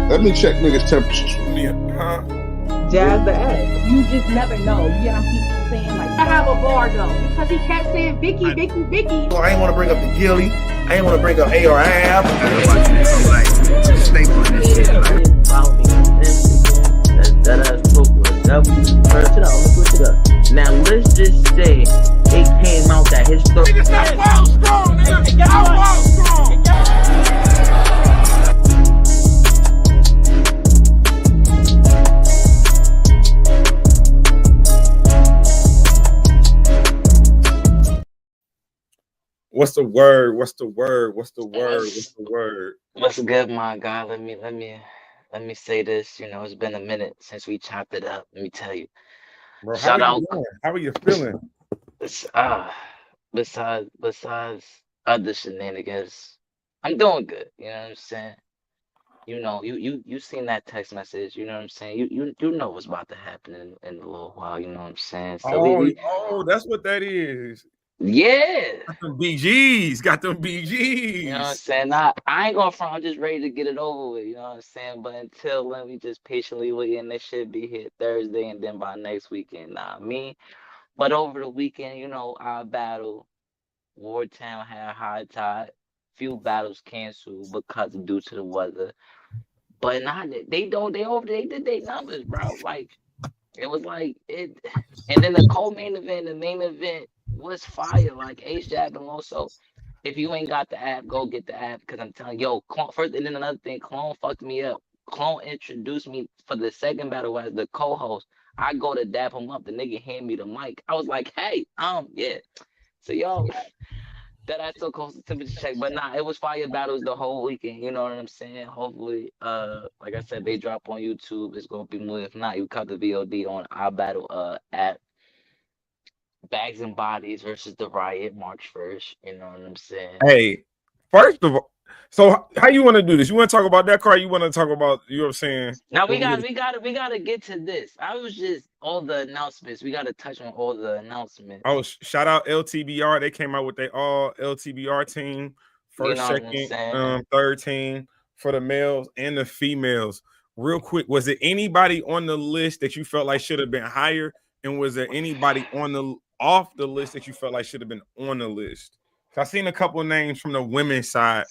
Let me check niggas' temperatures. Jazz the ass. You just never know. You know, he keeps saying like, I have a bar though, because he kept saying Vicky. Well, I ain't want to bring up the Gilly. I ain't want to bring up ARAB. Like, staple in this shit. Like, follow me on Instagram. That's ass poker. Turn it up. Let's switch it up. Now let's just say it came out that his story. Nigga said wild strong, nigga. I'm wild strong. What's the word? What's the word? What's the word? What's the word? What's good, my guy? Let me say this. You know, it's been a minute since we chopped it up. Let me tell you. Bro, Shout how are out. you doing? How are you feeling? Besides other shenanigans, I'm doing good. You know what I'm saying? You know, you seen that text message. You know what I'm saying? You know what's about to happen in a little while. You know what I'm saying? So Oh, that's what that is. yeah. Got them BGs. Got them BGs. You know what I'm saying? I ain't gonna front. I'm just ready to get it over with. You know what I'm saying? But until then, we just patiently wait, and this should be here Thursday, and then by next weekend, me. But over the weekend, you know, our battle, Wartown had high tide. Few battles canceled because due to the weather. But they did their numbers, bro. Like it was like it, and then the co-main event, the main event was fire. Like Ace Jab and also. If you ain't got the app, go get the app because I'm telling you, Clone, first, and then another thing, Clone fucked me up. Clone introduced me for the second battle as the co-host. I go to dap him up, the nigga hand me the mic. I was like, hey, yeah. So yo, that I took close to temperature check, but nah, it was fire battles the whole weekend. You know what I'm saying? Hopefully, like I said, they drop on YouTube. It's gonna be more. If not, you cut the VOD on our battle app. Bags and Bodies versus the Riot March 1st. You know what I'm saying? Hey, first of all, so how you want to do this? You want to talk about that car? You want to talk about, you know what I'm saying? Now we gotta get to this. I was just all the announcements. We gotta touch on all the announcements. Oh, shout out LTBR. They came out with their all LTBR team, first, second, third team for the males and the females. Real quick, was there anybody on the list that you felt like should have been higher? And was there anybody off the list that you felt like should have been on the list? I seen a couple of names from the women's side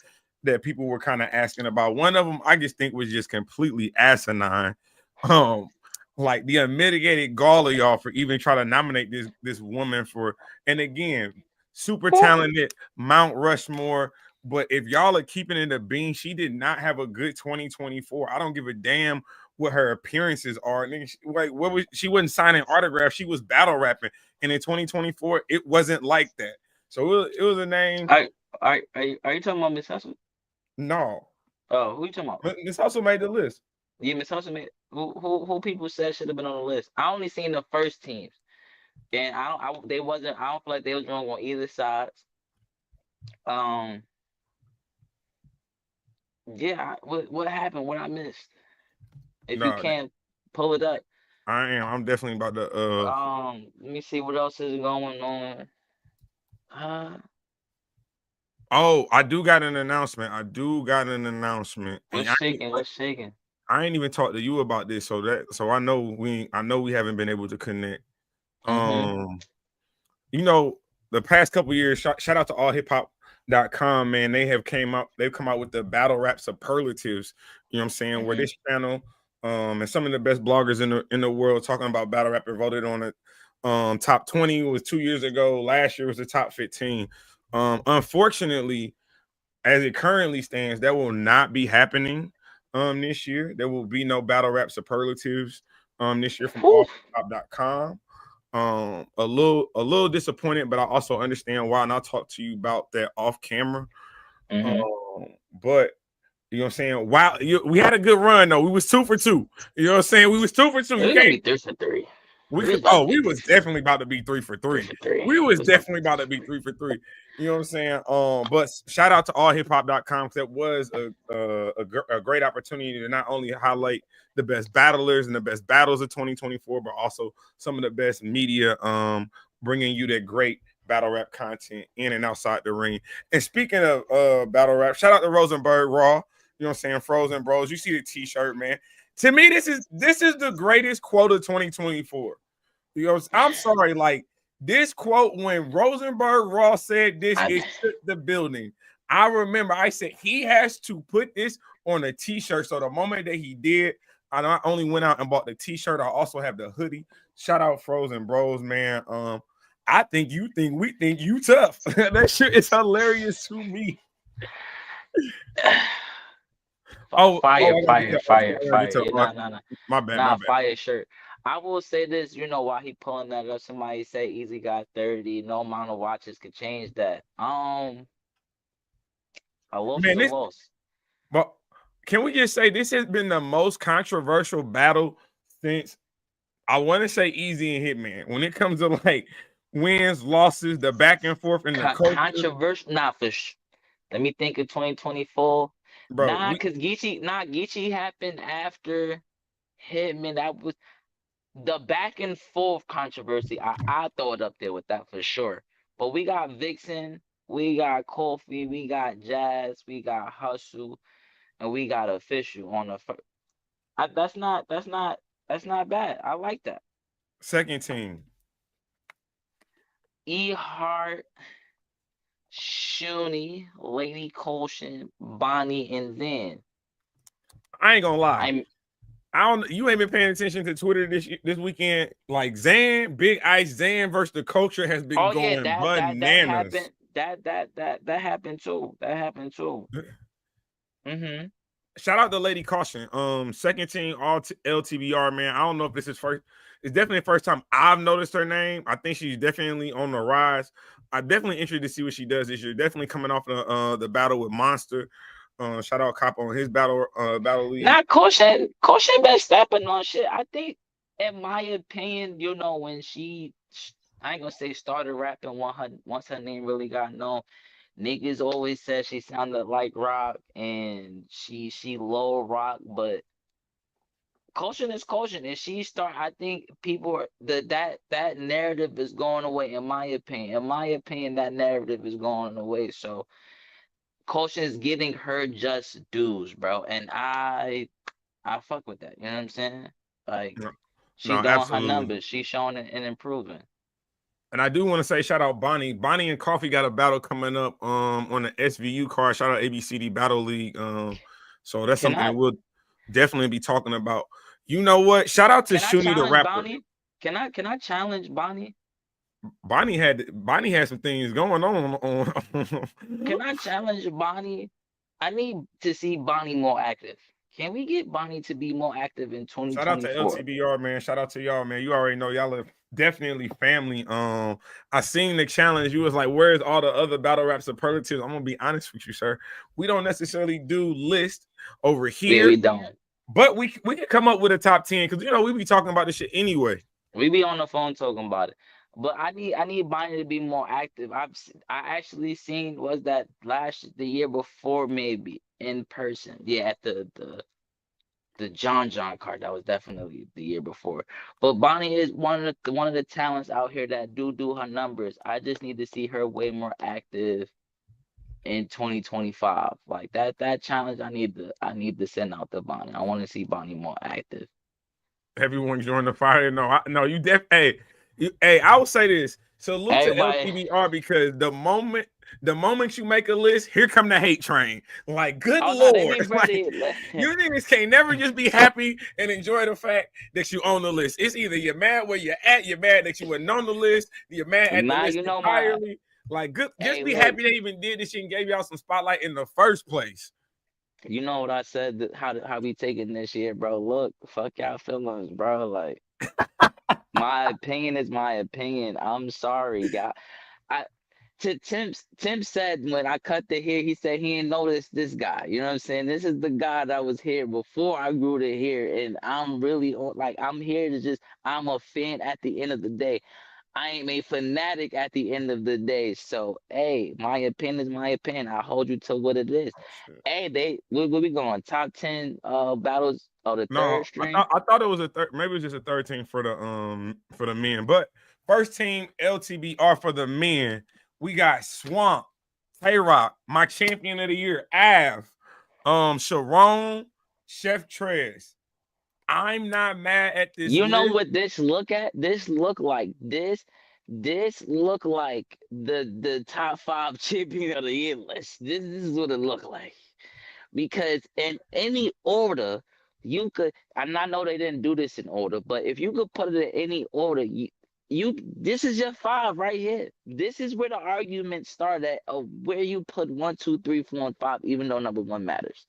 that people were kind of asking about. One of them I just think was just completely asinine. Like the unmitigated gall of y'all for even trying to nominate this woman for, and again, super talented, Mount Rushmore. But if y'all are keeping it a bean, she did not have a good 2024. I don't give a damn what her appearances are. Like, she wasn't signing autographs, she was battle rapping. And in 2024, it wasn't like that. So it was a name. Are you talking about Miss Hustle? No. Oh, who you talking about? Miss Hustle made the list. Yeah, Miss Hustle made. Who people said should have been on the list? I only seen the first teams, and I don't feel like they was wrong on either side. Yeah. What happened? What I missed? If you can't pull it up, I am. I'm definitely about to. Let me see what else is going on. Oh, I do got an announcement. What's shaking? I ain't even talked to you about this, so I know we haven't been able to connect. Mm-hmm. You know, the past couple years, shout out to allhiphop.com, man. They've come out with the battle rap superlatives. You know what I'm saying? Mm-hmm. Where this channel, and some of the best bloggers in the world talking about battle rap are voted on it. Top 20 was 2 years ago. Last year was the top 15. Unfortunately, as it currently stands, that will not be happening this year. There will be no battle rap superlatives this year from allhiphop.com. A little disappointed, but I also understand why, and I'll talk to you about that off camera. Mm-hmm. But you know what I'm saying? Wow, we had a good run though. We was 2 for 2. You know what I'm saying? We was 2 for 2. You can't be 3 for 3. We was definitely about to be 3 for 3. We was definitely about to be 3 for 3. You know what I'm saying? But shout out to allhiphop.com, because that was a great opportunity to not only highlight the best battlers and the best battles of 2024, but also some of the best media bringing you that great battle rap content in and outside the ring. And speaking of battle rap, shout out to Rosenberg Raw. You know what I'm saying? Frozen Bros. You see the t-shirt, man. To me, this is the greatest quote of 2024. You know, I'm sorry, like this quote when Rosenberg Ross said this, it shook the building. I remember I said he has to put this on a t-shirt. So the moment that he did, I not only went out and bought the t-shirt, I also have the hoodie. Shout out Frozen Bros, man. I think you think we think you tough. That shit is hilarious to me. Fire. Nah. My bad. Fire shirt. I will say this, you know, while he pulling that up, somebody say Easy got 30. No amount of watches could change that. A loss is a loss. But can we just say this has been the most controversial battle since I want to say Easy and Hitman. When it comes to like wins, losses, the back and forth, and the controversial. Let me think of 2024. Bro, because Geechee happened after Hitman. That was the back and forth controversy. I throw it up there with that for sure. But we got Vixen, we got Kofi, we got Jazz, we got Hustle, and we got Official on the first. That's not bad. I like that. Second team. E-Heart, Shuni, Lady Colshan, Bonnie, and Zen. I ain't gonna lie. You ain't been paying attention to Twitter this weekend. Like Big Ice Zan versus the culture has been going bananas. That happened too. Mm-hmm. Shout out to Lady Caution. Second team all LTBR, man. I don't know if this is first. It's definitely the first time I've noticed her name. I think she's definitely on the rise. I'm definitely interested to see what she does this year. Definitely coming off the battle with Monster. Shout out Cop on his battle league. Nah, Caution been stepping on shit. I think, in my opinion, you know, when I ain't gonna say started rapping once her name really got known. Niggas always said she sounded like rock and she low rock, but Caution is Caution. And I think people are that narrative is going away, in my opinion, that narrative is going away. So Caution is getting her just dues, bro. And I fuck with that. You know what I'm saying? Like she's doing absolutely. Her numbers. She's showing it and improving. And I do want to say shout out Bonnie. Bonnie and Coffee got a battle coming up on the SVU card. Shout out ABCD Battle League. So that's something that we'll definitely be talking about. You know what? Shout out to Shuni the rapper. Bonnie? Can I challenge Bonnie? Bonnie had some things going on. Can I challenge Bonnie? I need to see Bonnie more active. Can we get Bonnie to be more active in 2024? Shout out to LTBR, man. Shout out to y'all, man. You already know y'all are definitely family. I seen the challenge. You was like, where's all the other battle rap superlatives? I'm gonna be honest with you, sir. We don't necessarily do lists over here. Yeah, we don't. But we can come up with a top 10 because you know we be talking about this shit anyway. We be on the phone talking about it. But I need Bonnie to be more active. I actually seen the year before, maybe in person. Yeah, at the John card. That was definitely the year before. But Bonnie is one of the talents out here that do her numbers. I just need to see her way more active in 2025. Like that challenge, I need to send out to Bonnie. I want to see Bonnie more active. Everyone join the fire. No, you Hey, I will say this. Salute to LTBR because the moment you make a list, here come the hate train. Like, good Lord. Like, you niggas can't never just be happy and enjoy the fact that you own the list. It's either you're mad where you're at, you're mad that you wasn't on the list, you're mad at the list entirely. Like, good, just be happy they even did this shit and gave y'all some spotlight in the first place. You know what I said? How we taking this year, bro? Look, fuck y'all feelings, bro. Like, my opinion is my opinion. I'm sorry, guy. Tim said when I cut the hair, he said he didn't notice this guy. You know what I'm saying? This is the guy that was here before I grew the hair, and I'm really like I'm here to I'm a fan at the end of the day. I am a fanatic at the end of the day. So, hey, my opinion is my opinion. I hold you to what it is. Hey, where we going? Top 10 battles of the third string? I thought it was maybe it was just a third team for the men. But first team LTBR for the men, we got Swamp, Tay Rock, my champion of the year, Av, Sharon, Chef Trez. I'm not mad at this You know list. what this look at? This look like this look like the top 5 champion of the year list. This is what it look like. Because in any order, you could, and I know they didn't do this in order, but if you could put it in any order, you this is your 5 right here. This is where the argument started at of where you put 1, 2, 3, 4, and 5, even though number 1 matters.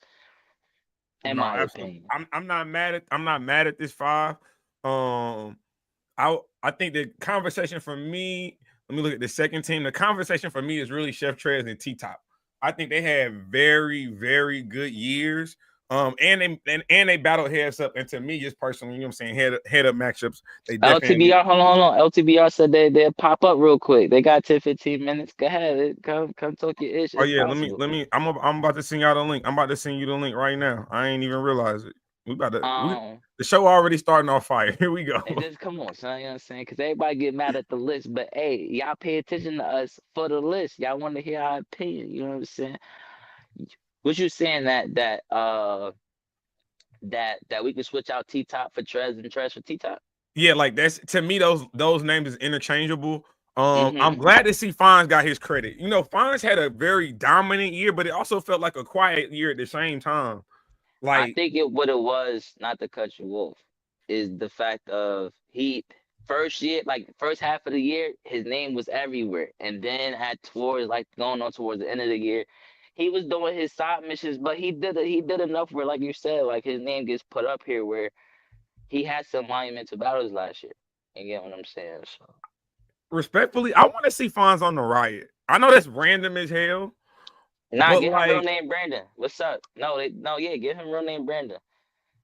In No, my absolutely. opinion. I'm not mad at this 5. I think the conversation for me, let me look at the second team. The conversation for me is really Chef Trez and T Top. I think they had very, very good years. And they battled heads up. And to me, just personally, you know what I'm saying, head up matchups. They definitely LTBR, hold on. LTBR said they'll pop up real quick. They got 10, 15 minutes. Go ahead. Come talk your ish. Oh It's yeah, possible. I'm about to send y'all the link. I'm about to send you the link right now. I ain't even realize it. The show already starting off fire. Here we go. Hey, just come on, son. You know what I'm saying? Because everybody get mad at the list, but hey, y'all pay attention to us for the list. Y'all want to hear our opinion. You know what I'm saying? What you saying that we can switch out T Top for Trez and Trez for T Top? Yeah, like that's to me those names is interchangeable. I'm glad to see Fonz got his credit. You know, Fonz had a very dominant year, but it also felt like a quiet year at the same time. I Like, think what it was, not to cut you off, is the fact of he first year, like first half of the year, his name was everywhere, and then at towards like going on towards the end of the year, he was doing his side missions, but he did enough where, like you said, like his name gets put up here where he had some monumental battles last year. You get what I'm saying? So respectfully, I want to see Fonz on the Riot. I know that's random as hell. nah, But give him real like, name Brandon. What's up? No, yeah, give him real name Brandon.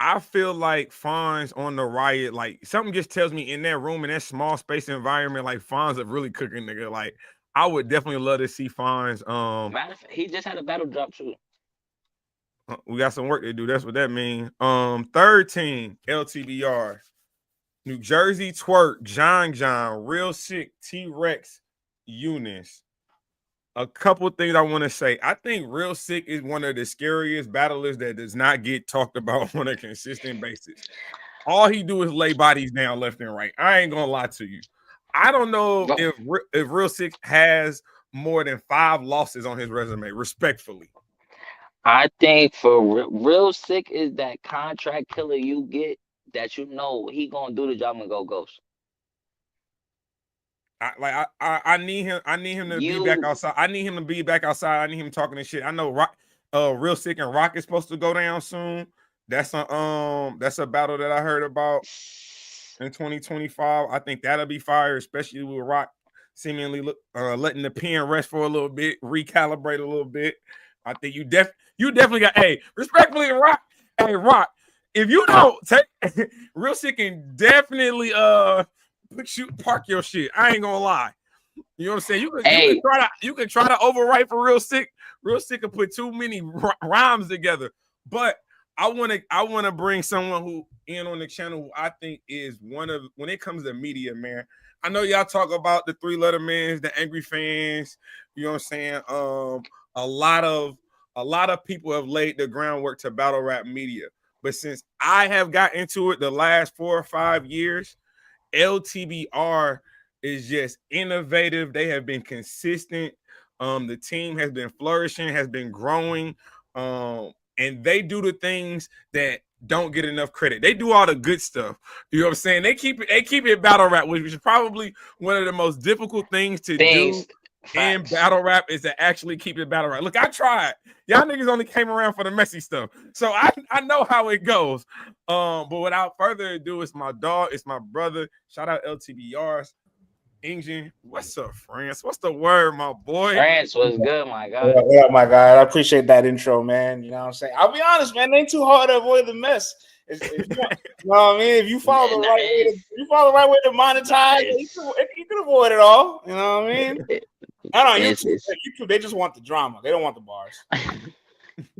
I feel like Fonz on the Riot, like something just tells me in that room, in that small space environment, like Fonz are really cooking, nigga. Like, I would definitely love to see Fonz. Matter of fact, he just had a battle drop too. We got some work to do. That's what that means. Third team, LTBR. New Jersey Twerk, John, Real Sick, T-Rex, Eunice. A couple things I want to say. I think Real Sick is one of the scariest battlers that does not get talked about on a consistent basis. All he do is lay bodies down left and right. I ain't gonna lie to you. I don't know if Real Sick has more than 5 losses on his resume, respectfully. I think for Real Sick is that contract killer you get that you know he gonna do the job and go ghost. I need him. I need him to be back outside. I need him to be back outside. I need him talking and shit. I know Real Sick and Rock is supposed to go down soon. That's a battle that I heard about in 2025. I think that'll be fire, especially with Rock seemingly letting the pen rest for a little bit, recalibrate a little bit. I think you definitely got, hey, respectfully, Rock. Hey, Rock, if you don't take Real Sick can definitely park your shit. I ain't gonna lie. You know what I'm saying? You can try to overwrite for Real Sick. Real Sick can put too many rhymes together. But I want to bring someone who in on the channel who I think is one of, when it comes to media, man. I know y'all talk about the 3-letter mans, the angry fans. You know what I'm saying? A lot of people have laid the groundwork to battle rap media. But since I have got into it the last 4 or 5 years, LTBR is just innovative. They have been consistent. The team has been flourishing, has been growing. And they do the things that don't get enough credit. They do all the good stuff. You know what I'm saying? They keep it battle rap, which is probably one of the most difficult things to do in battle rap, is to actually keep it battle rap. Look, I tried. Y'all niggas only came around for the messy stuff. So I know how it goes. But without further ado, it's my dog, it's my brother. Shout out LTBRs. Engine, what's up, France? What's the word, my boy? France was good, my God. Yeah, my God. I appreciate that intro, man. You know what I'm saying? I'll be honest, man. It ain't too hard to avoid the mess. You know what I mean? If you follow the right way to monetize, you can avoid it all. You know what I mean? I don't know. YouTube, they just want the drama. They don't want the bars.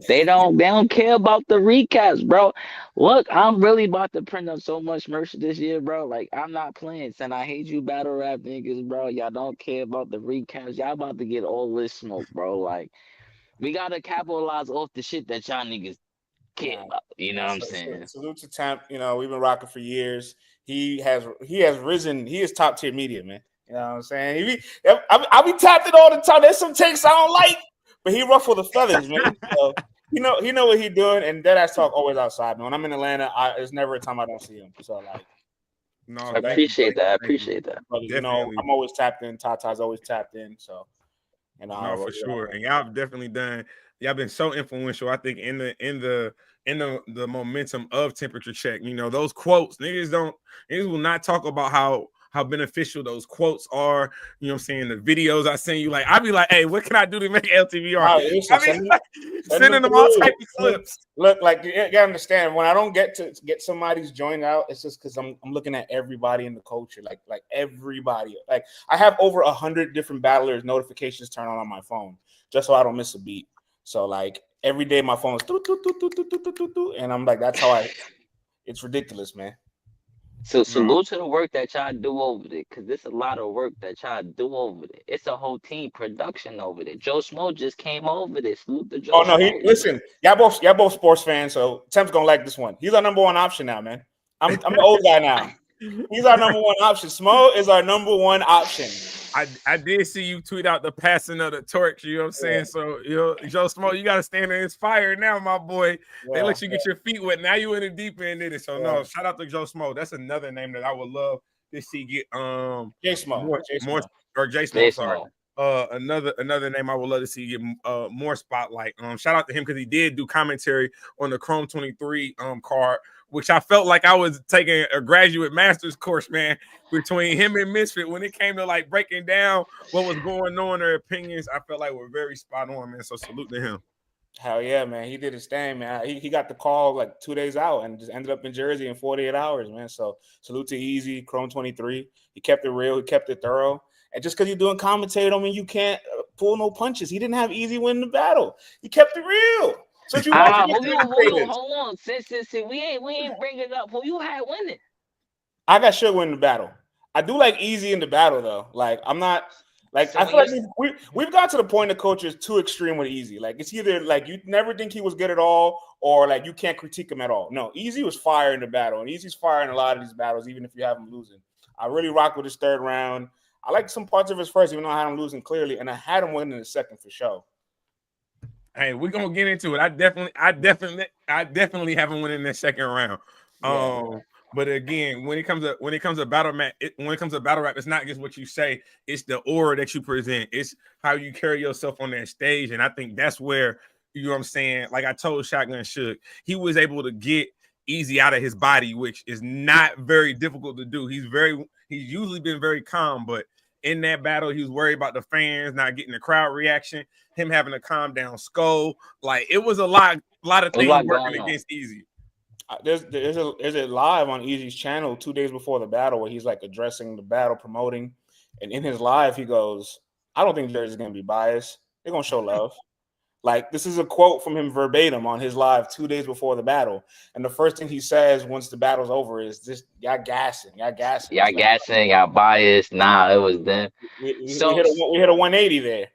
They don't care about the recaps, bro. Look, I'm really about to print up so much merch this year, bro. Like, I'm not playing. And I hate you battle rap niggas, bro. Y'all don't care about the recaps. Y'all about to get all this smoke, bro. Like, We gotta capitalize off the shit that y'all niggas care about. You know what I'm saying? Salute to Temp. You know, we've been rocking for years. He has risen. He is top tier media, man. You know what I'm saying? I be tapped it all the time. There's some takes I don't like, but he ruffled the feathers, man. So he know what he doing, and Deadass Talk always outside. Man. When I'm in Atlanta, there's never a time I don't see him. So like, No, I appreciate that. I appreciate that. But, you know, I'm always tapped in. Tata's always tapped in. So, you know, no, for sure. And y'all have definitely done. Y'all been so influential. I think in the momentum of Temperature Check. You know, those quotes, niggas will not talk about how beneficial those quotes are. You know what I'm saying? The videos I send you, like, I'll be like, hey, what can I do to make LTBR? Sending them all type of clips. Look, like, you gotta understand, when I don't get somebody's joined out, it's just because I'm looking at everybody in the culture, like everybody. Like, I have over 100 different battlers notifications turned on my phone just so I don't miss a beat. So like every day my phone is and I'm like, that's how it's ridiculous, man. So salute to the work that y'all do over there, because there's a lot of work that y'all do over there. It's a whole team production over there. JSMO just came over there. Salute to JSMO. Oh no, listen, y'all both sports fans, so Temp's gonna like this one. He's our number one option now, man. I'm the old guy now. He's our number one option. Smo is our number one option. I did see you tweet out the passing of the torch. You know what I'm saying? Yeah. So, JSMO, you got to stand there inspired now, my boy. Yeah, they let you get your feet wet. Now you in the deep end in it. So, no, shout out to JSMO. That's another name that I would love to see get JSMO. Or JSMO, sorry. Another name I would love to see get more spotlight. Shout out to him because he did do commentary on the Chrome 23 card, which I felt like I was taking a graduate master's course, man, between him and Misfit. When it came to like breaking down what was going on, their opinions, I felt like we're very spot on, man. So salute to him. Hell yeah, man. He did his thing, man. He got the call like 2 days out and just ended up in Jersey in 48 hours, man. So salute to Easy, Chrome 23. He kept it real. He kept it thorough. And just because you're doing commentary don't mean you can't pull no punches. He didn't have Easy win the battle. He kept it real. So if you want hold on. Since we ain't bring it up. Who you had winning? I got Suge win the battle. I do like Easy in the battle though. Like I'm not like so I feel like we've got to the point the culture is too extreme with Easy. Like it's either like you never think he was good at all, or like you can't critique him at all. No, Easy was fire in the battle, and Easy's fire in a lot of these battles, even if you have him losing. I really rock with his third round. I like some parts of his first, even though I had him losing clearly, and I had him winning the second for sure. Hey, we're gonna get into it. I definitely have him winning that second round. But again, when it comes to battle rap, it's not just what you say; it's the aura that you present. It's how you carry yourself on that stage, and I think that's where, you know what I'm saying. Like I told Shotgun Suge, he was able to get Easy out of his body, which is not very difficult to do. He's usually been very calm, but in that battle, he was worried about the fans not getting the crowd reaction, him having to calm down Skull. Like it was a lot of things working against Easy. There's a live on Easy's channel 2 days before the battle where he's like addressing the battle, promoting, and in his live he goes, "I don't think Jersey's gonna be biased. They're gonna show love." Like this is a quote from him verbatim on his live 2 days before the battle, and the first thing he says once the battle's over is just y'all gassing, y'all biased. Nah, it was them. We hit a 180 there.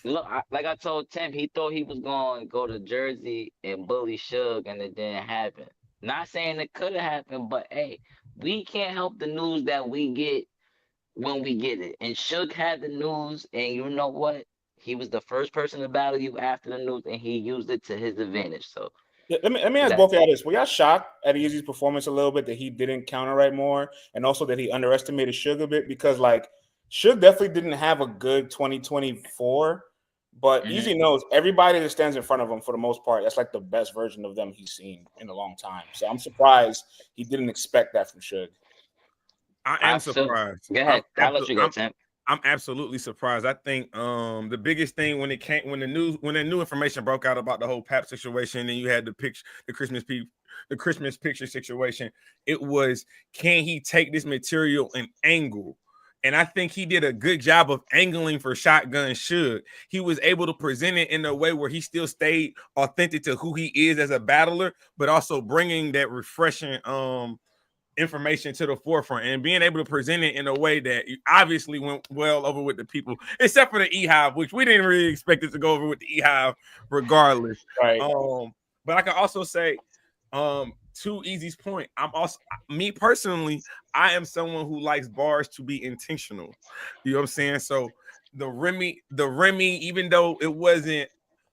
Look, like I told Tim, he thought he was going to go to Jersey and bully Suge, and it didn't happen. Not saying it could have happened, but hey, we can't help the news that we get when we get it. And Suge had the news, and you know what? He was the first person to battle you after the news, and he used it to his advantage. So let me ask both of y'all this. Were y'all shocked at Easy's performance a little bit that he didn't counter right more, and also that he underestimated Suge a bit? Because like Suge definitely didn't have a good 2024, but Easy knows everybody that stands in front of him for the most part. That's like the best version of them he's seen in a long time. So I'm surprised he didn't expect that from Suge. I am surprised. Go ahead. I'll let you go, Tim. I'm absolutely surprised. I think the biggest thing when the new information broke out about the whole Pap situation, and you had the Christmas picture situation, it was, can he take this material and angle? And I think he did a good job of angling for Shotgun Suge. He was able to present it in a way where he still stayed authentic to who he is as a battler, but also bringing that refreshing information to the forefront and being able to present it in a way that obviously went well over with the people, except for the E-Hive, which we didn't really expect it to go over with the E-Hive regardless. Right. But I can also say, to Easy's point, me personally, I am someone who likes bars to be intentional. You know what I'm saying? So the Remy, even though it wasn't,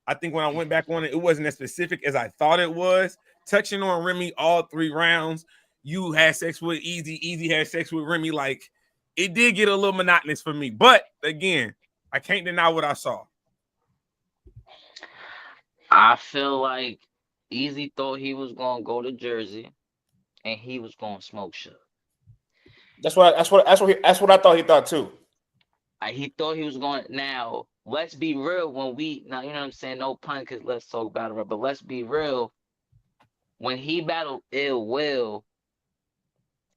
I think when I went back on it, it wasn't as specific as I thought it was. Touching on Remy all 3 rounds, you had sex with Easy had sex with Remy. Like, it did get a little monotonous for me. But again, I can't deny what I saw. I feel like Easy thought he was gonna go to Jersey, and he was gonna smoke Suge. That's what I thought he thought too. He thought he was going. Now, let's be real. Now, you know what I'm saying? No pun, because let's talk Battlerap. But let's be real. When he battled Ill Will,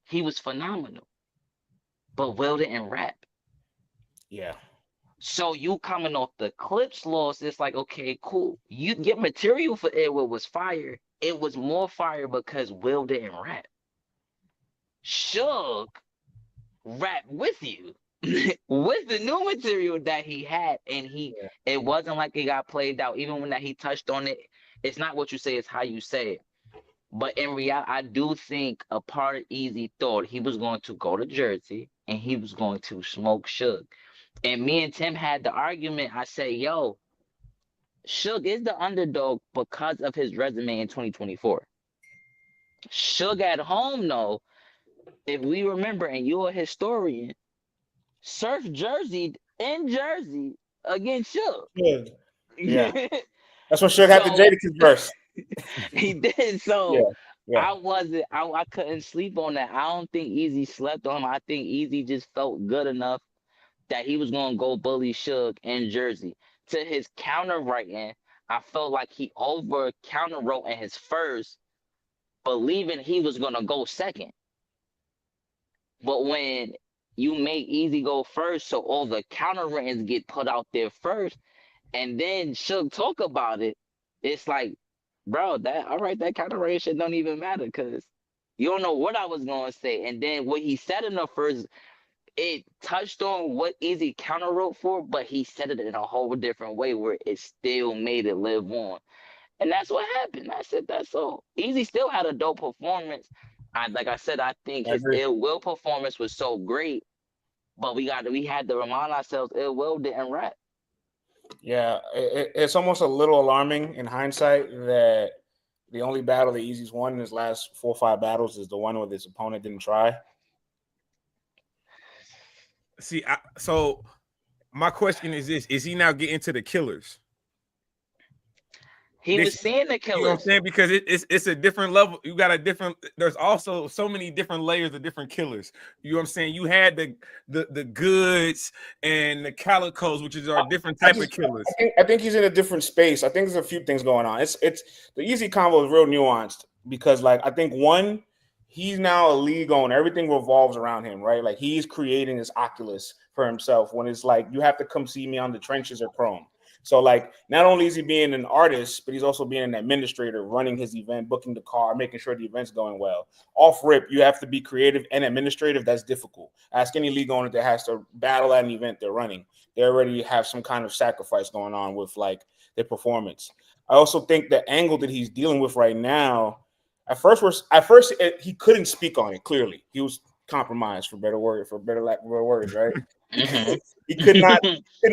he was phenomenal. But Will didn't rap. Yeah. So you coming off the Clips loss, it's like, okay, cool. You get material for Ill Will was fire. It was more fire because Will didn't rap. Suge rap with you. With the new material that he had, and it wasn't like it got played out. Even when that he touched on it, it's not what you say, it's how you say it. But in reality, I do think a part of Easy thought he was going to go to Jersey and he was going to smoke Suge. And me and Tim had the argument. I say, yo, Suge is the underdog because of his resume in 2024. Suge at home, though, if we remember, and you're a historian, Surf Jersey in Jersey against Suge. Yeah. That's what Suge had the Jadakiss verse. He did. So yeah. I couldn't sleep on that. I don't think Easy slept on him. I think Easy just felt good enough that he was gonna go bully Suge in Jersey. To his counter writing, I felt like he over counter wrote in his first, believing he was gonna go second. But when you make Easy go first, so all the counter writings get put out there first, and then Suge talk about it, it's like, bro, that counter writing shit don't even matter because you don't know what I was gonna say. And then what he said in the first, it touched on what Easy counter wrote for, but he said it in a whole different way where it still made it live on. And that's what happened. That's it. That's all. Easy still had a dope performance. Like I said, I think his Ill Will performance was so great, but we had to remind ourselves Ill Will didn't rap. Yeah, it's almost a little alarming in hindsight that the only battle that Easy's won in his last 4 or 5 battles is the one where his opponent didn't try. See, so my question is this: is he now getting to the killers? He was seeing the killers. You know what I'm saying? Because it's a different level. You got a different. There's also so many different layers of different killers. You know what I'm saying? You had the goods and the calicos, which are different type of killers. I think he's in a different space. I think there's a few things going on. It's the Easy combo is real nuanced because, like, I think one, he's now a league owner. Everything revolves around him, right? Like, he's creating this Oculus for himself when it's like, you have to come see me on the trenches or Chrome. So, like, not only is he being an artist, but he's also being an administrator, running his event, booking the car, making sure the event's going well. Off rip, you have to be creative and administrative. That's difficult. Ask any league owner that has to battle at an event they're running. They already have some kind of sacrifice going on with, like, their performance. I also think the angle that he's dealing with right now, at first he couldn't speak on it. Clearly, he was compromised, for better words, right? Mm-hmm. He could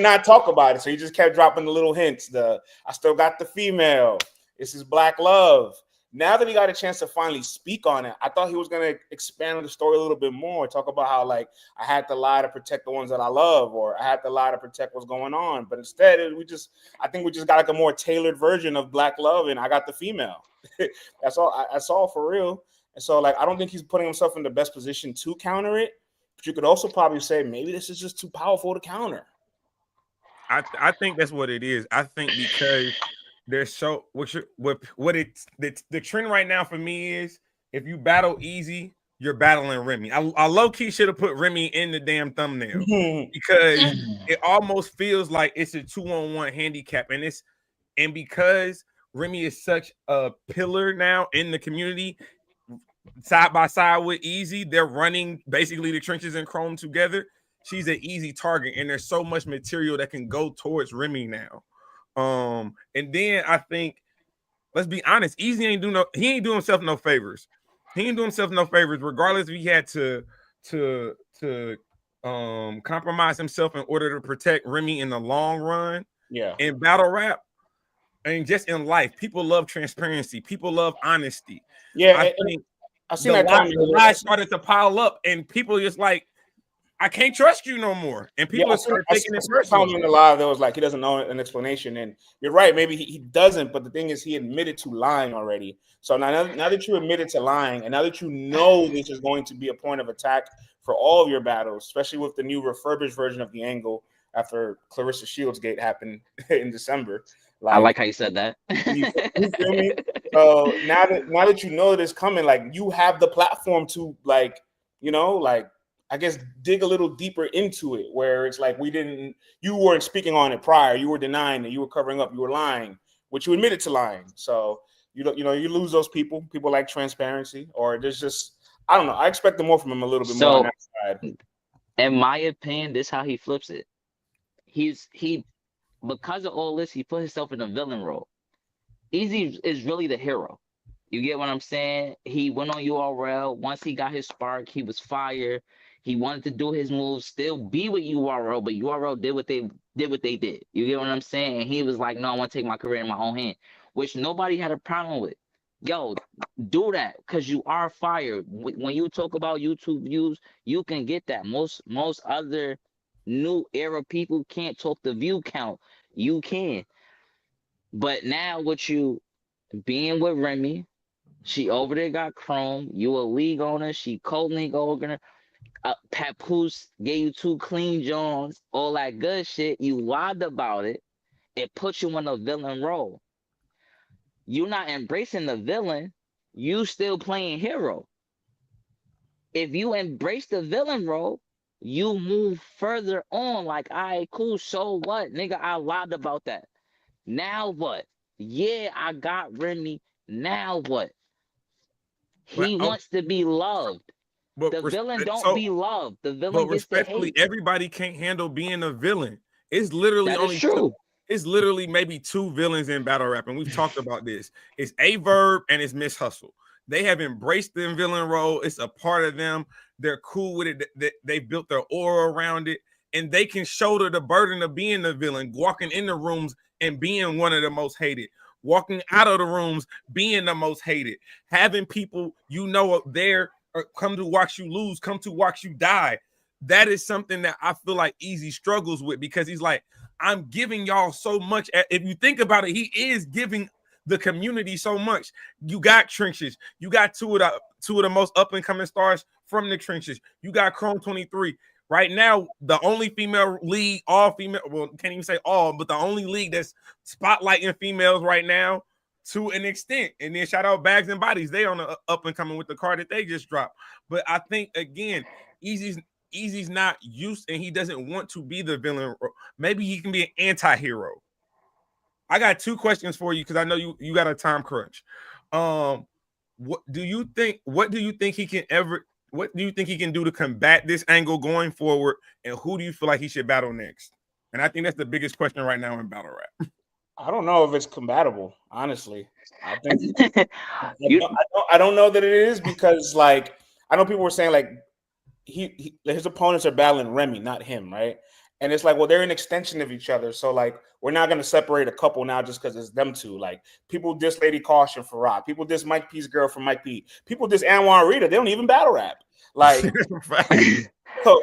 not talk about it, so he just kept dropping the little hints. I still got the female. This is black love. Now that he got a chance to finally speak on it, I thought he was going to expand on the story a little bit more, talk about how, like, I had to lie to protect the ones that I love, or I had to lie to protect what's going on. But instead, I think we just got like a more tailored version of black love, and I got the female. That's all for real. And so, like, I don't think he's putting himself in the best position to counter it. But you could also probably say maybe this is just too powerful to counter. I think that's what it is. I think because there's so the trend right now for me is if you battle Easy, you're battling Remy. I low key should have put Remy in the damn thumbnail because it almost feels like it's a 2-on-1 handicap, and because Remy is such a pillar now in the community, side by side with Easy. They're running basically the trenches and Chrome together. She's an easy target, and there's so much material that can go towards Remy now. And then I think, let's be honest, Easy ain't doing himself no favors. He ain't doing himself no favors, regardless if he had to compromise himself in order to protect Remy in the long run. Yeah. In battle rap, and just in life, people love transparency. People love honesty. Yeah, I think I seen that comment. The lies started to pile up, and people just like, I can't trust you no more. And people started taking it personally. In the live, that was like, he doesn't know an explanation. And you're right, maybe he doesn't, but the thing is, he admitted to lying already. So now that you admitted to lying, and now that you know this is going to be a point of attack for all of your battles, especially with the new refurbished version of the angle after Clarissa Shields Gate happened in December. I like how you said that. You feel me? So now that you know this coming, like, you have the platform to, like, I guess, dig a little deeper into it, where it's like, you weren't speaking on it prior, you were denying it, you were covering up, you were lying, which you admitted to lying. So you lose those people like transparency, or there's just, I don't know. I expect more from him a little bit more on that side. In my opinion, this is how he flips it. He because of all this, he put himself in a villain role. Easy is really the hero. You get what I'm saying? He went on URL. Once he got his spark, he was fired. He wanted to do his moves, still be with URL, but URL did what they did. You get what I'm saying? And he was like, no, I want to take my career in my own hand, which nobody had a problem with. Yo, do that, because you are fired. When you talk about YouTube views, you can get that. Most other new era people can't talk the view count. You can. But now with you being with Remy, she over there got Chrome, you a league owner, she co-league owner, Papoose gave you 2 clean Johns, all that good shit, you lied about it, it puts you in a villain role. You're not embracing the villain, you still playing hero. If you embrace the villain role, you move further on, like, all right, cool, so what? Nigga, I lied about that. Now what? Yeah, I got Remy. Now what? He wants to be loved. But the villain don't be loved. The villain gets to hate. Everybody can't handle being a villain. It's literally only true. It's literally maybe 2 villains in battle rap, and we've talked about this. It's Averb and it's Miss Hustle. They have embraced the villain role. It's a part of them. They're cool with it. They built their aura around it, and they can shoulder the burden of being the villain, walking in the rooms and being one of the most hated, walking out of the rooms being the most hated, having people up there come to watch you lose, come to watch you die. That is something that I feel like Easy struggles with, because he's like, I'm giving y'all so much. If you think about it, he is giving the community so much. You got trenches. You got two of the most up and coming stars from the trenches. You got Chrome 23. Right now, the only female league, all female, well, can't even say all, but the only league that's spotlighting females right now to an extent. And then shout out Bags and Bodies. They on the up and coming with the card that they just dropped. But I think, again, Easy's not used, and he doesn't want to be the villain. Maybe he can be an anti-hero. I got 2 questions for you, because I know you got a time crunch. What do you think he can do to combat this angle going forward, and who do you feel like he should battle next? And I think that's the biggest question right now in battle rap. I don't know if it's compatible, honestly. I think I don't know that it is, because, like, I know people were saying, like, his opponents are battling Remy, not him, right? And it's like, well, they're an extension of each other. So, like, we're not going to separate a couple now just because it's them two. Like, people diss Lady Caution for Rock. People diss Mike P's girl for Mike P. People diss Anwar Rita. They don't even battle rap. Like, so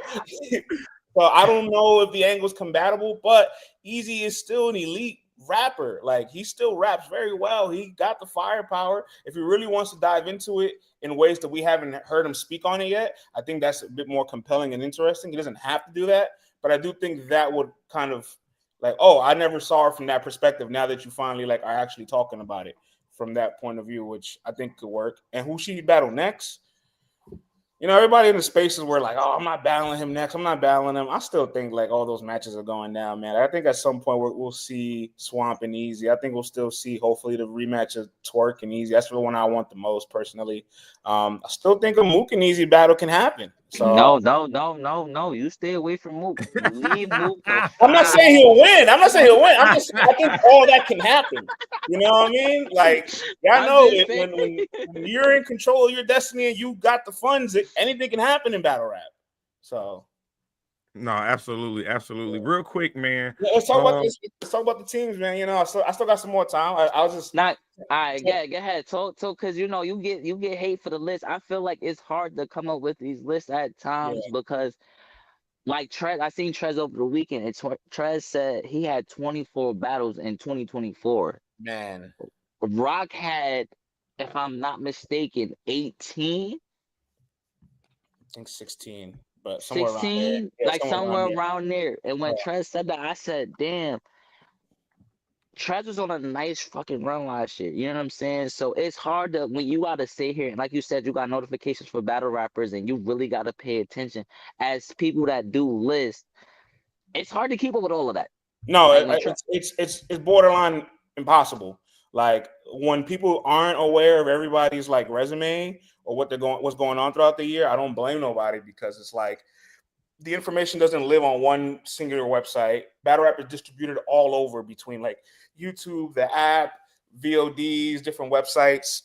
I don't know if the angle's compatible, but Easy is still an elite rapper. Like, he still raps very well. He got the firepower. If he really wants to dive into it in ways that we haven't heard him speak on it yet, I think that's a bit more compelling and interesting. He doesn't have to do that, but I do think that would kind of, like, oh, I never saw it from that perspective. Now that you finally, like, are actually talking about it from that point of view, which I think could work. And who should he battle next? you know, everybody in the spaces were like, oh, I'm not battling him next. I'm not battling him. I still think like all those matches are going down, man. I think at some point we'll see Swamp and Easy. I think we'll still see hopefully the rematch of Twerk and Easy. That's the one I want the most personally. I still think a Mook and Easy battle can happen. So No. You stay away from Mook. You leave Mook the I'm not saying he'll win. I'm just saying I think all that can happen. You know what I mean? Like, y'all know when you're in control of your destiny and you got the funds, anything can happen in battle rap. So no, absolutely. Real quick, man. Yeah, let's talk about the teams, man. You know, I still got some more time. I was just not. All right, go ahead. Talk, because you know you get hate for the list. I feel like it's hard to come up with these lists at times because, like Trez, I seen Trez over the weekend, and Trez said he had 24 battles in 2024. Man, Rock had, if I'm not mistaken, 18. I think 16, but somewhere 16, around there. like somewhere around there. And when Trez said that, I said, damn. Trez was on a nice fucking run last year. You know what I'm saying? So it's hard to, when you gotta sit here and like you said, you got notifications for battle rappers and you really gotta pay attention as people that do lists. It's hard to keep up with all of that. No, it's borderline impossible. Like when people aren't aware of everybody's like resume or what's going on throughout the year, I don't blame nobody because it's like the information doesn't live on one singular website. Battle Rap is distributed all over between like YouTube, the app, VODs, different websites,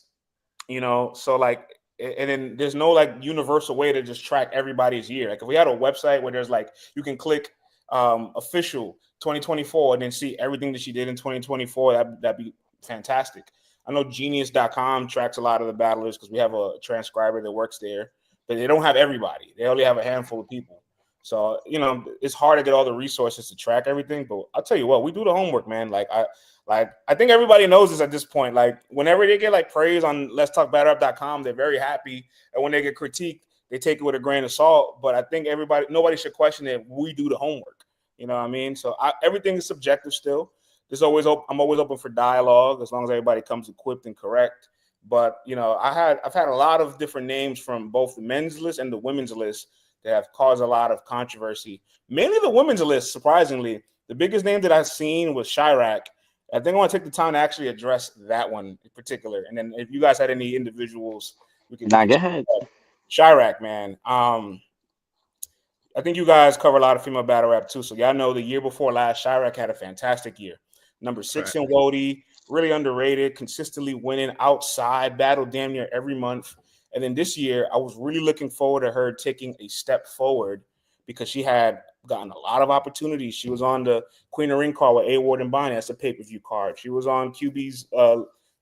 you know. So like, and then there's no like universal way to just track everybody's year. Like if we had a website where there's like, you can click official 2024 and then see everything that she did in 2024, that'd be fantastic. I know genius.com tracks a lot of the battlers because we have a transcriber that works there, but they don't have everybody. They only have a handful of people. So, you know, it's hard to get all the resources to track everything, but I'll tell you what, we do the homework, man. I think everybody knows this at this point. Like whenever they get like praise on Let's Talk Battlerap.com, they're very happy. And when they get critiqued, they take it with a grain of salt. But I think nobody should question it. We do the homework. You know what I mean? So everything is subjective still. I'm always open for dialogue as long as everybody comes equipped and correct. But, you know, I've had a lot of different names from both the men's list and the women's list that have caused a lot of controversy. Mainly the women's list, surprisingly. The biggest name that I've seen was Chirac. I think I want to take the time to actually address that one in particular. And then if you guys had any individuals, we can. Go ahead. Chirac, man. I think you guys cover a lot of female battle rap too. So y'all know the year before last, Chirac had a fantastic year. Number 6 in WOTY, really underrated, consistently winning outside battle damn near every month. And then this year, I was really looking forward to her taking a step forward because she had gotten a lot of opportunities. She was on the Queen of Ring card with A Ward and Bonnie. That's a pay-per-view card. She was on QB's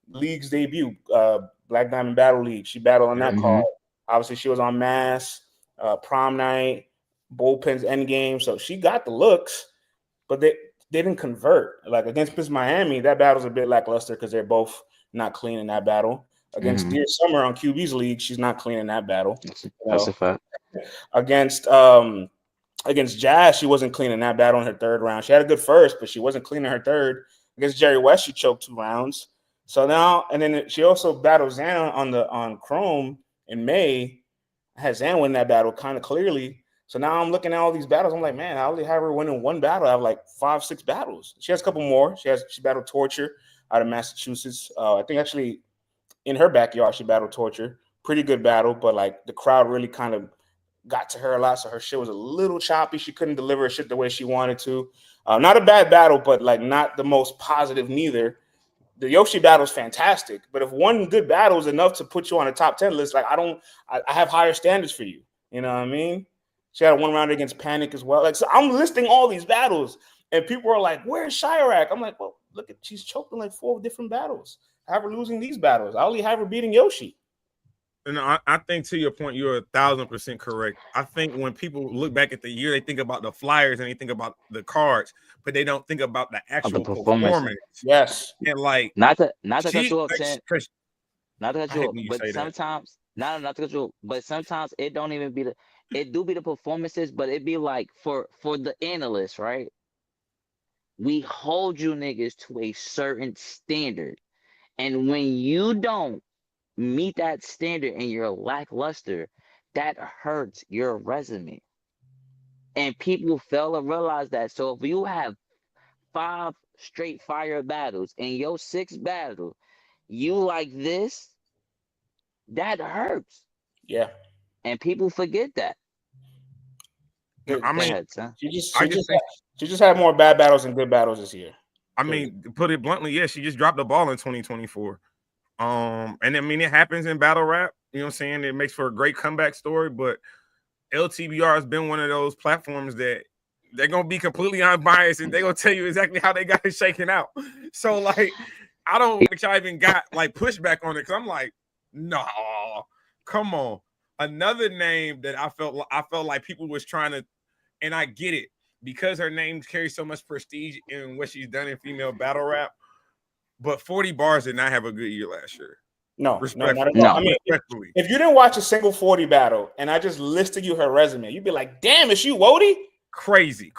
league's debut, Black Diamond Battle League. She battled on that card. Obviously, she was on Mass, Prom Night, Bullpen's Endgame. So she got the looks, but they didn't convert. Like against Miss Miami, that battle's a bit lackluster because they're both not clean in that battle. Against Dear Summer on QB's league, she's not clean in that battle. That's a fact. Against Jazz, she wasn't clean in that battle in her third round. She had a good first, but she wasn't clean in her third. Against Jerry West, she choked 2 rounds. So now, and then she also battled Zan on Chrome in May. I had Zan win that battle kind of clearly. So now I'm looking at all these battles. I'm like, man, I only have her winning 1 battle. I have like 5-6 battles. She has a couple more. She battled Torture out of Massachusetts. I think actually in her backyard, she battled Torture. Pretty good battle, but like the crowd really kind of got to her a lot. So her shit was a little choppy. She couldn't deliver her shit the way she wanted to. Not a bad battle, but like not the most positive neither. The Yoshi battle is fantastic, but if one good battle is enough to put you on a top 10 list, like I have higher standards for you. You know what I mean? She had a 1 round against Panic as well. Like, so I'm listing all these battles, and people are like, "Where's Chirac?" I'm like, "Well, look at she's choked in like 4 different battles. I have her losing these battles. I only have her beating Yoshi." And I think to your point, you're 1,000% correct. I think when people look back at the year, they think about the flyers and they think about the cards, but they don't think about the actual performance. Yes, and like not to cut you off, not to cut you off, but sometimes not to cut you off, but sometimes it don't even be it do be the performances, but it be like for the analysts, right? We hold you niggas to a certain standard, and when you don't meet that standard and you're lackluster, that hurts your resume. And people fail to realize that. So if you have 5 straight fire battles and your 6th battle, you like this, that hurts. Yeah. And people forget that. I mean, she just had more bad battles than good battles this year. I mean, to put it bluntly, yeah, she just dropped the ball in 2024. And I mean, it happens in battle rap. You know what I'm saying? It makes for a great comeback story, but LTBR has been one of those platforms that they're gonna be completely unbiased and they're gonna tell you exactly how they got it shaken out. So, like, I don't think y'all even got like pushback on it because I'm like, no, come on. Another name that I felt like people was trying to, and I get it because her name carries so much prestige in what she's done in female battle rap. But 40 Bars did not have a good year last year. No, not at all. I mean, if you didn't watch a single 40 battle and I just listed you her resume, you'd be like, damn, is she Wody? Crazy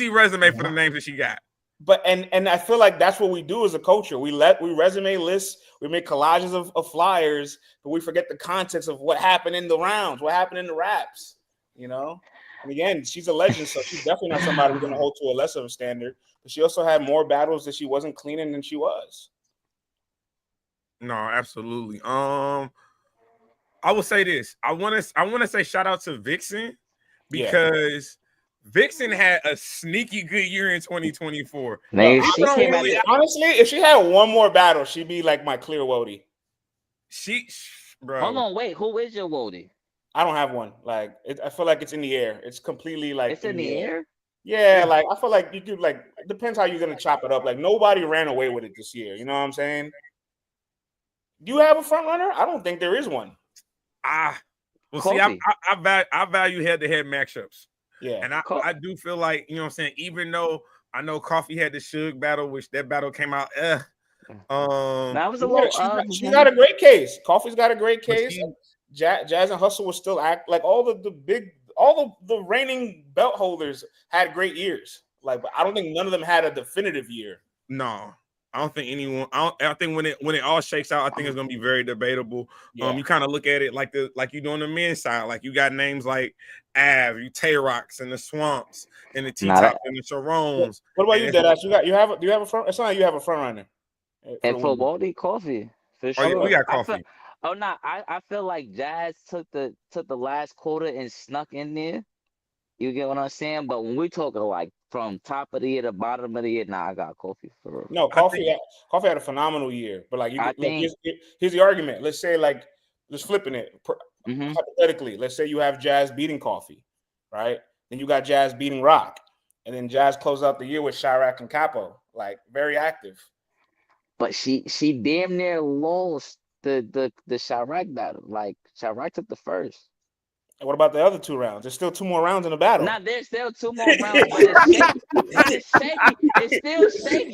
resume for the names that she got. But and I feel like that's what we do as a culture. We resume lists, we make collages of flyers, but we forget the context of what happened in the rounds, what happened in the raps, you know? And again, she's a legend, so she's definitely not somebody we're going to hold to a lesser of a standard. But she also had more battles that she wasn't cleaning than she was. No, absolutely. I will say this. I want to say shout out to Vixen because Vixen had a sneaky good year in 2024. Honestly, if she had one more battle, she'd be like my clear Wody. Bro. Hold on, wait. Who is your Wody? I don't have one. Like, I feel like it's in the air. It's completely like it's in the air. Yeah, like I feel like you could like. It depends how you're gonna chop it up. Like nobody ran away with it this year. You know what I'm saying? Do you have a front runner? I don't think there is one. Well, see, I value head-to-head matchups. Yeah, and I do feel like, you know what I'm saying, even though I know Coffee had the Suge battle, which that battle came out. That was a little. She got a great case. Coffee's got a great case. Jazz and Hustle was still like all the reigning belt holders had great years. Like, but I don't think none of them had a definitive year. No. I don't think anyone. I think when it all shakes out, I think it's gonna be very debatable. Yeah. You kind of look at it like you do on the men's side. Like you got names like Av, you Tay-Rocks, and the Swamps, and the T-Top, and the Sharones. What about you, Deadass? Do you have a front? It's not like you have a front runner. And for Wally, Coffee for sure. Oh, yeah, we got Coffee. I feel like Jazz took the last quarter and snuck in there. You get what I'm saying? But when we talking like from top of the year to bottom of the year, I got Coffee for real. No, Coffee had a phenomenal year. But like, here's the argument. Let's say like, let's flipping it. Hypothetically, let's say you have Jazz beating Coffee, right? Then you got Jazz beating Rock, and then Jazz closed out the year with Chirac and Capo, like very active. But she damn near lost the Chirac battle. Like Chirac took the first. And what about the other 2 rounds? There's still 2 more rounds in the battle. Nah, there's still 2 more rounds, but it's shaky. It's still shaky.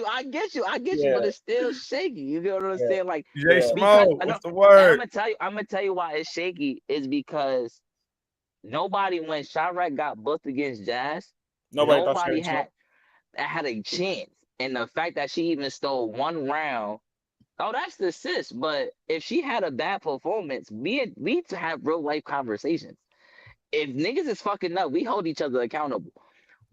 I get you. But it's still shaky. You get what I'm saying? Like JSMO, what's the word? I'm gonna tell you why it's shaky is because nobody, when Chirac got booked against Jazz, nobody had a chance. And the fact that she even stole 1 round. Oh, that's the sis. But if she had a bad performance, we have real life conversations. If niggas is fucking up, we hold each other accountable.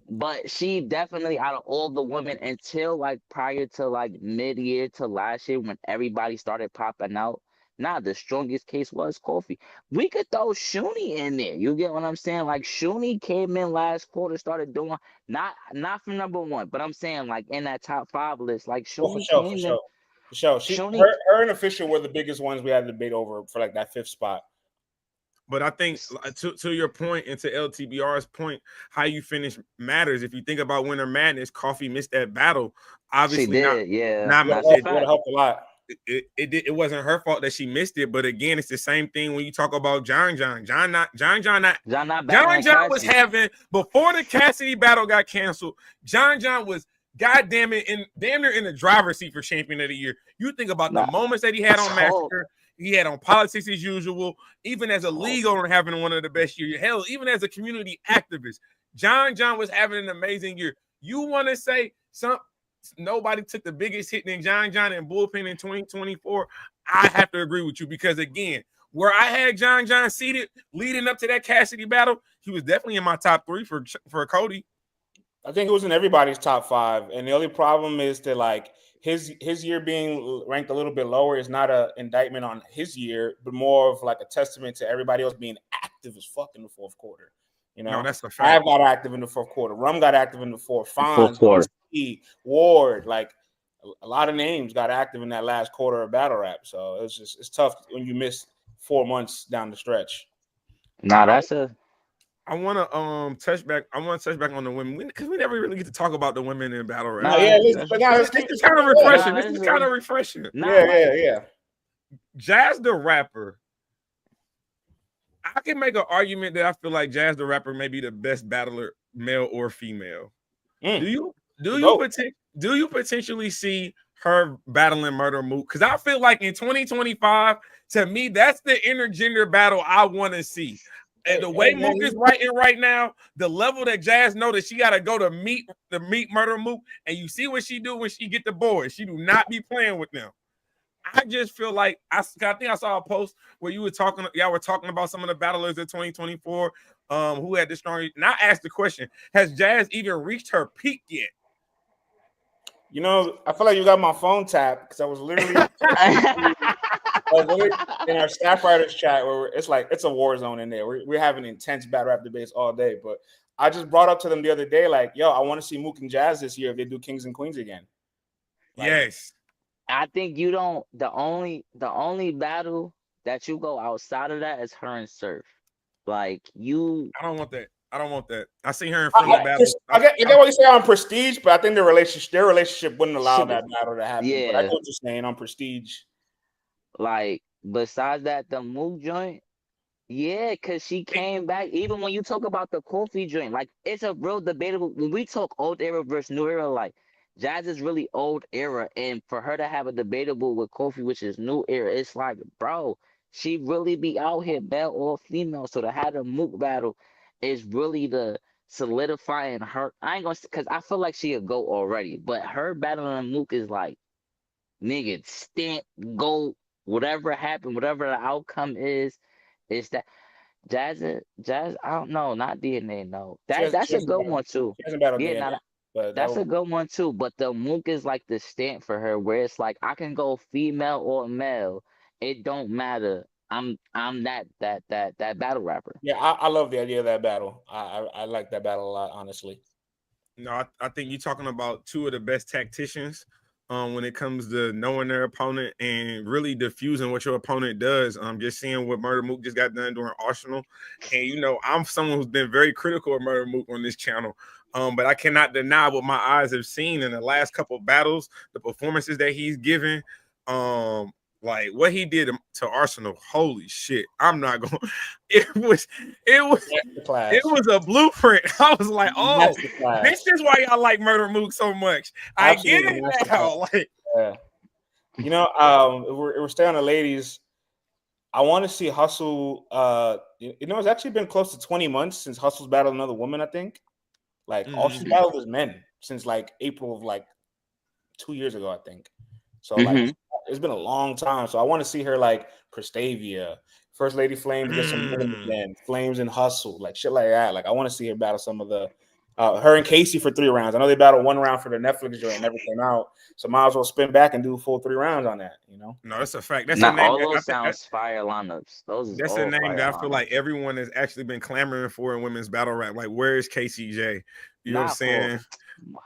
But she definitely, out of all the women, until like prior to like mid-year to last year when everybody started popping out, the strongest case was Coffee. We could throw Shuni in there. You get what I'm saying? Like Shuni came in last quarter, started doing not for number 1, but I'm saying like in that top 5 list, like Shuni came in. For sure. Her and Official were the biggest ones we had to debate over for like that 5th spot. But I think to your point and to LTBR's point, how you finish matters. If you think about Winter Madness, Coffee missed that battle. Obviously, she did. It would have helped a lot. It wasn't her fault that she missed it, but again, it's the same thing when you talk about John was having, before the Cassidy battle got canceled, John was goddamn it damn near in the driver's seat for champion of the year. You think about the moments that he had on Massacre, he had on Politics as Usual, even as a league owner having one of the best years. Hell, even as a community activist, John was having an amazing year. You want to say nobody took the biggest hit than John and Bullpen in 2024? I have to agree with you because again, where I had John seated leading up to that Cassidy battle, he was definitely in my top 3 for COTY. I think it was in everybody's top 5, and the only problem is that like his year being ranked a little bit lower is not an indictment on his year, but more of like a testament to everybody else being active as fuck in the fourth quarter. You know, no, that's a fact. I got active in the fourth quarter. Rum got active in the fourth. Fonz, Ward, like a lot of names got active in that last quarter of battle rap. So it's tough when you miss 4 months down the stretch. Nah, that's a. I want to touch back. I want to touch back on the women because we never really get to talk about the women in battle rap. No, yeah, this is kind of refreshing. This is kind of refreshing. Yeah. Jazz the Rapper. I can make an argument that I feel like Jazz the Rapper may be the best battler, male or female. Do you potentially see her battling Murder Mook? Because I feel like in 2025, to me, that's the intergender battle I want to see. And the way Mook is writing right now, the level that Jazz know that she got to go to meet Murder Mook, and you see what she do when she get the boys. She do not be playing with them. I just feel like I think I saw a post where y'all were talking about some of the battlers of 2024 who had the strong. And I asked the question: has Jazz even reached her peak yet? You know, I feel like you got my phone tapped because I was literally in our staff writers chat where it's a war zone in there. We're having intense battle rap debates all day. But I just brought up to them the other day, like, yo, I want to see Mook and Jazz this year if they do Kings and Queens again. Like, yes. I think you don't. The only battle that you go outside of that is her and Surf. Like you. I don't want that. I see her in front of the battle. I get what you say on Prestige, but I think their relationship wouldn't allow that battle to happen. Yeah. But I know what you're saying on Prestige. Like, besides that, the Mook joint, yeah, because she came back. Even when you talk about the Kofi joint, like, it's a real debatable. When we talk old era versus new era, like, Jazz is really old era. And for her to have a debatable with Kofi, which is new era, it's like, bro, she really be out here, male or female. So to have a Mook battle is really the solidifying her. I ain't gonna, because I feel like she a GOAT already, but her battling Mook is like, nigga, stamp, GOAT, whatever happened, whatever the outcome is that Jazz, I don't know, not DNA, no. That's a good one too. That's a good one too. But the Mook is like the stamp for her, where it's like I can go female or male, it don't matter. I'm that battle rapper. Yeah, I love the idea of that battle. I like that battle a lot, honestly. No, I think you're talking about two of the best tacticians when it comes to knowing their opponent and really diffusing what your opponent does. Just seeing what Murder Mook just got done during Arsenal. And, you know, I'm someone who's been very critical of Murder Mook on this channel. But I cannot deny what my eyes have seen in the last couple of battles, the performances that he's given. Like what he did to Arsenal, holy shit! I'm not going. It was a blueprint. I was like, oh, this is why y'all like Murder Mook so much. Absolutely. I get it now. Like, yeah. You know, we're staying on the ladies. I want to see Hustle. You know, it's actually been close to 20 months since Hustle's battled another woman. I think, like, all she's battled was men since like April of like 2 years ago. I think. So like. It's been a long time, so I want to see her like Prestavia, First Lady Flames, get some again, Flames and Hustle, like shit like that. Like I want to see her battle some of the her and Casey for 3 rounds. I know they battled 1 round for the Netflix joint, never came out, so might as well spin back and do a full 3 rounds on that. You know? No, that's a fact. That's now, a name. All those sounds fire lineups. That's a name that I feel like everyone has actually been clamoring for in women's battle rap. Like, where is KCJ? You know what I'm saying? What?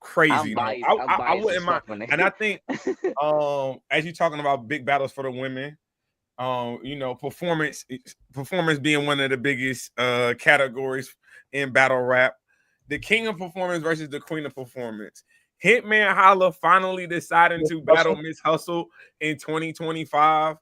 Crazy. I wouldn't mind. And I think as you're talking about big battles for the women, you know, performance being one of the biggest categories in battle rap. The king of performance versus the queen of performance. Hitman Holla finally deciding to battle Miss Hustle in 2025.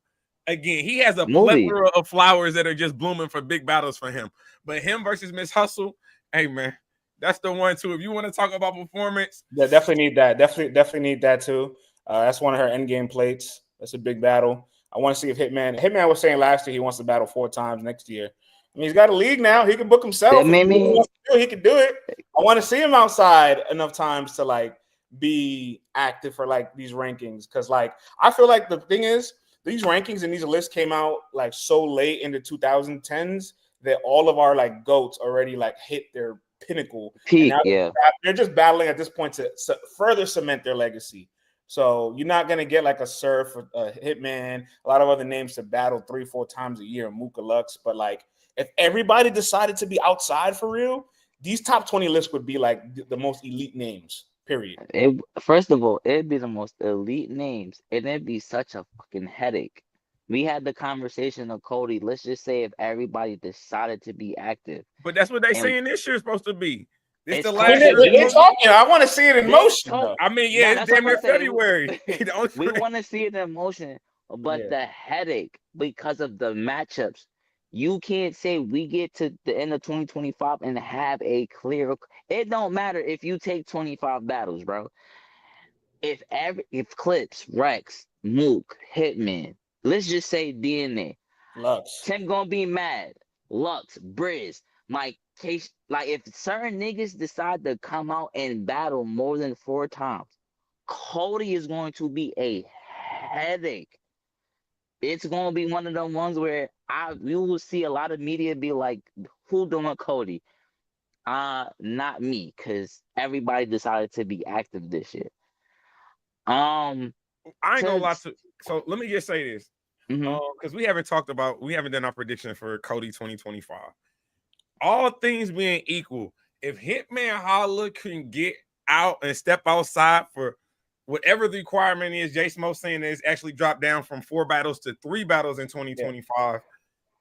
Again, he has a plethora of flowers that are just blooming for big battles for him. But him versus Miss Hustle, hey man. That's the one too. If you want to talk about performance, yeah, definitely need that. Definitely need that too. That's one of her end game plates. That's a big battle. I want to see if Hitman was saying last year he wants to battle 4 times next year. I mean, he's got a league now. He can book himself. He can do it. I want to see him outside enough times to like be active for like these rankings. Because like I feel like the thing is these rankings and these lists came out like so late in the 2010s that all of our like GOATs already like hit their pinnacle. Peak, and now yeah. they're just battling at this point to further cement their legacy. So you're not gonna get like a Surf, a Hitman, a lot of other names to battle 3-4 times a year, Mooka Lux. But like, if everybody decided to be outside for real, these top 20 lists would be like the most elite names. Period. First of all, it'd be the most elite names, and it'd be such a fucking headache. We had the conversation of COTY. Let's just say if everybody decided to be active, but that's what they saying this year's supposed to be. This It's the last closer. year. They're talking. I want to see it in motion. I mean, yeah, Nah, it's that's what damn near I'm saying. February. We want to see it in motion, but the headache because of the matchups. You can't say we get to the end of 2025 and have a clear. It don't matter if you take 25 battles, bro. If Clips, Rex, Mook, Hitman, let's just say DNA, Lux, Tim gonna be mad. Lux, Briz, Mike, Case. Like if certain niggas decide to come out and battle more than 4 times, COTY is going to be a headache. It's gonna be one of them ones where you will see a lot of media be like, "Who doing COTY?" Not me, because everybody decided to be active this year. I ain't gonna lie to. So let me just say this, because we haven't done our prediction for COTY 2025. All things being equal, if Hitman Holla can get out and step outside for whatever the requirement is, JSMO saying that it's actually dropped down from 4 battles to 3 battles in 2025. Yeah.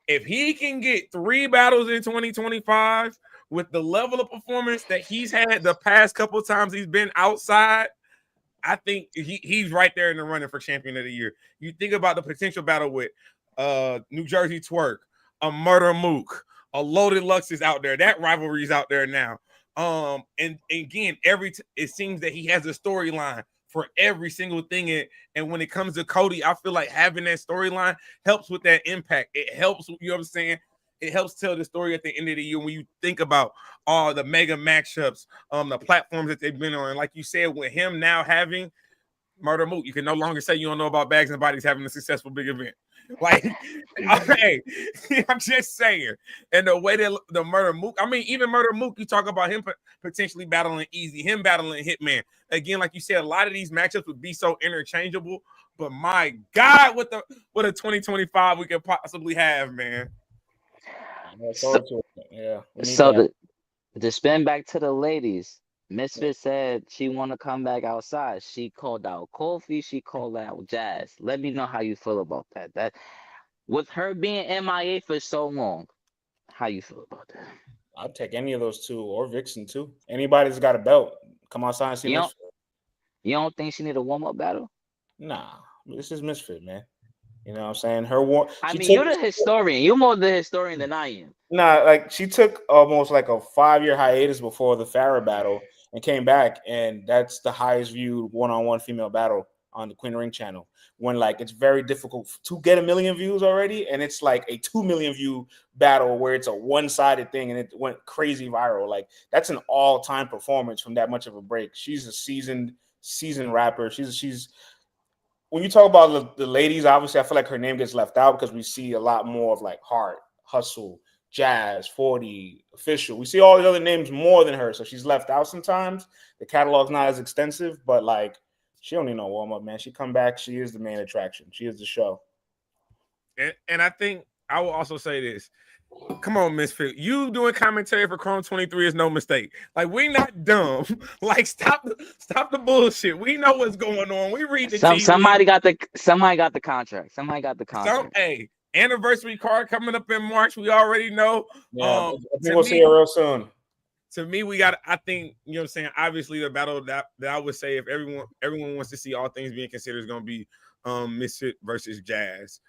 If he can get 3 battles in 2025 with the level of performance that he's had the past couple of times he's been outside, I think he's right there in the running for champion of the year. You think about the potential battle with New Jersey Twerk, a Murder Mook, a Loaded Lux is out there. That rivalry is out there now. And again, it seems that he has a storyline for every single thing. And when it comes to COTY, I feel like having that storyline helps with that impact. It helps, you know what I'm saying? It helps tell the story at the end of the year when you think about all the mega matchups, the platforms that they've been on. And like you said, with him now having Murder Mook, you can no longer say you don't know about Bags and Bodies having a successful big event. Like, hey, I'm just saying. And the way that the Murder Mook, I mean, even Murder Mook, you talk about him potentially battling Easy, him battling Hitman. Again, like you said, a lot of these matchups would be so interchangeable. But my God, what a 2025 we could possibly have, man. So to spin back to the ladies, Misfit said she want to come back outside. She called out Kofi. She called out Jazz. Let me know how you feel about that. That with her being MIA for so long, how you feel about that? I'd take any of those 2 or Vixen too. Anybody that's got a belt, come outside and see Misfit. You don't think she need a warm-up battle? Nah, this is Misfit, man. You know what I'm saying? Her war. I mean, you're the historian. You're more the historian than I am. Nah, like she took almost like a 5-year hiatus before the Farrah battle and came back, and that's the highest viewed one-on-one female battle on the Queen Ring channel. When like it's very difficult to get 1 million views already, and it's like a 2 million view battle where it's a one-sided thing and it went crazy viral. Like that's an all-time performance from that much of a break. She's a seasoned rapper. She's when you talk about the ladies, obviously I feel like her name gets left out because we see a lot more of like Heart, Hustle, Jazz, 40, Official. We see all these other names more than her, so she's left out sometimes. The catalog's not as extensive, but like she don't need no warm-up, man. She come back, she is the main attraction. She is the show. And I think I will also say this. Come on, Misfit. You doing commentary for Chrome 23 is no mistake. Like, we not dumb. Like, stop the bullshit. We know what's going on. We read the TV. Somebody got the contract. Somebody got the contract. Hey, anniversary card coming up in March. We already know. Yeah, we'll see it real soon. To me, I think, you know what I'm saying, obviously the battle that I would say if everyone wants to see all things being considered is going to be Misfit versus Jazz.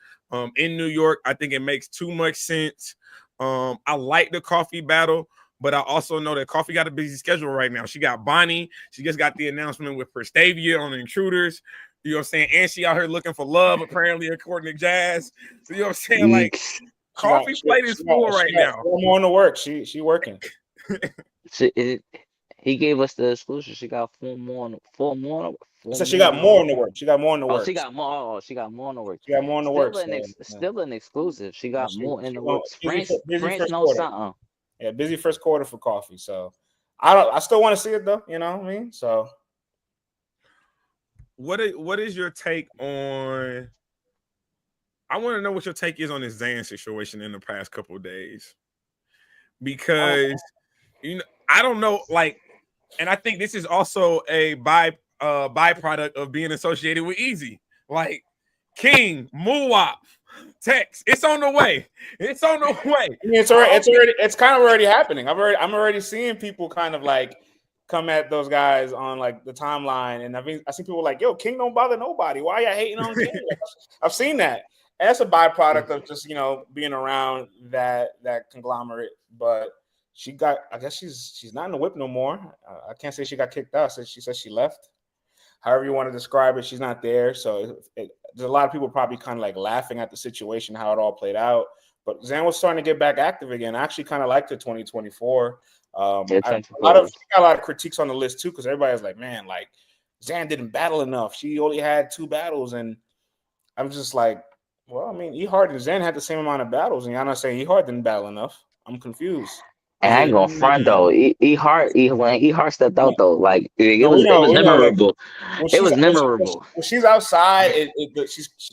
In New York, I think it makes too much sense. I like the Coffee battle, but I also know that Coffee got a busy schedule right now. She got Bonnie. She just got the announcement with Prestavia on the Intruders. You know what I'm saying? And she out here looking for love, apparently, according to Jazz. So, you know what I'm saying? Like, Coffee plate is full right now. More on the work. She working. He gave us the exclusive. She got four more So she got more in the works. She got more in the Oh, works. she got more. Oh, she got more in the works. She got more in the works. Still an exclusive. She got more in the works. Busy France first knows quarter. something. Yeah, busy first quarter for Coffee. So I still want to see it though. You know what I mean? So what is your take on? I want to know what your take is on this Zan situation in the past couple of days, because I don't know, like, and I think this is also a byproduct of being associated with Easy, like King, Muwap, Tex. It's on the way. It's on the way. I mean, it's kind of already happening. I'm already seeing people kind of like come at those guys on like the timeline, and I see people like, yo, King don't bother nobody. Why y'all hating on King? I've seen that. And that's a byproduct of just being around that conglomerate. But I guess she's not in the whip no more. I can't say she got kicked out. So she said she left. However you want to describe it, she's not there. So there's a lot of people probably kind of like laughing at the situation, how it all played out. But Zan was starting to get back active again. I actually kind of liked her 2024. She got a lot of critiques on the list too, because everybody's like, man, like Zan didn't battle enough. She only had 2 battles, and I'm just like, well, I mean, E-Hart and Zan had the same amount of battles, and y'all not saying E-Hart didn't battle enough. I'm confused. And I ain't gonna front though. When E-Hart stepped out though, like it was memorable. It was memorable. When she's outside,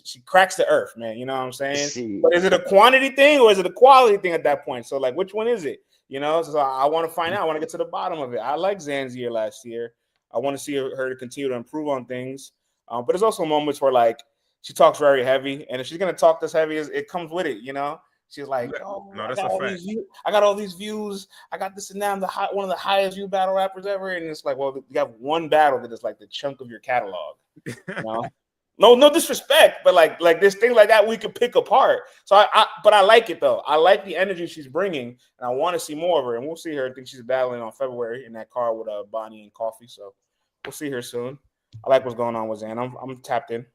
she cracks the earth, man. You know what I'm saying? But is it a quantity thing or is it a quality thing at that point? So like, which one is it? So I want to find out. I want to get to the bottom of it. I like Zan's year last year. I want to see her to continue to improve on things. But there's also moments where like she talks very heavy, and if she's gonna talk this heavy, it comes with it. She's like, oh, no, that's I got all these views. I got this and that. I'm one of the highest view battle rappers ever. And it's like, well, you have one battle that is like the chunk of your catalog. No disrespect, but like this thing like that we could pick apart. So but I like it though. I like the energy she's bringing, and I want to see more of her. And we'll see her. I think she's battling on February in that car with Bonnie and Coffee. So we'll see her soon. I like what's going on with Zan. I'm tapped in.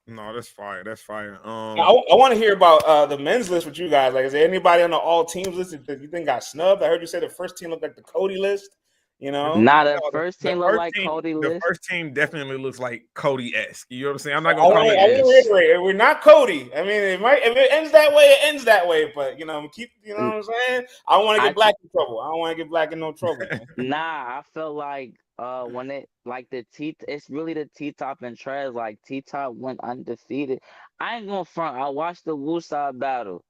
No, that's fire. That's fire. I want to hear about the men's list with you guys. Like, is there anybody on the all teams list that you think got snubbed? I heard you say the first team looked like the COTY list. The first team looked like COTY list. The first team definitely looks like COTY-esque. You know what I'm saying? I'm not gonna call it. I want to reiterate, we're not COTY. I mean, if it ends that way, it ends that way. But you know what I'm saying? I don't want to get Black in trouble. I don't want to get Black in no trouble. Nah, I feel like when it like it's really the T-Top and Trez. Like T-Top went undefeated. I ain't gonna front. I watched the Woosah battle.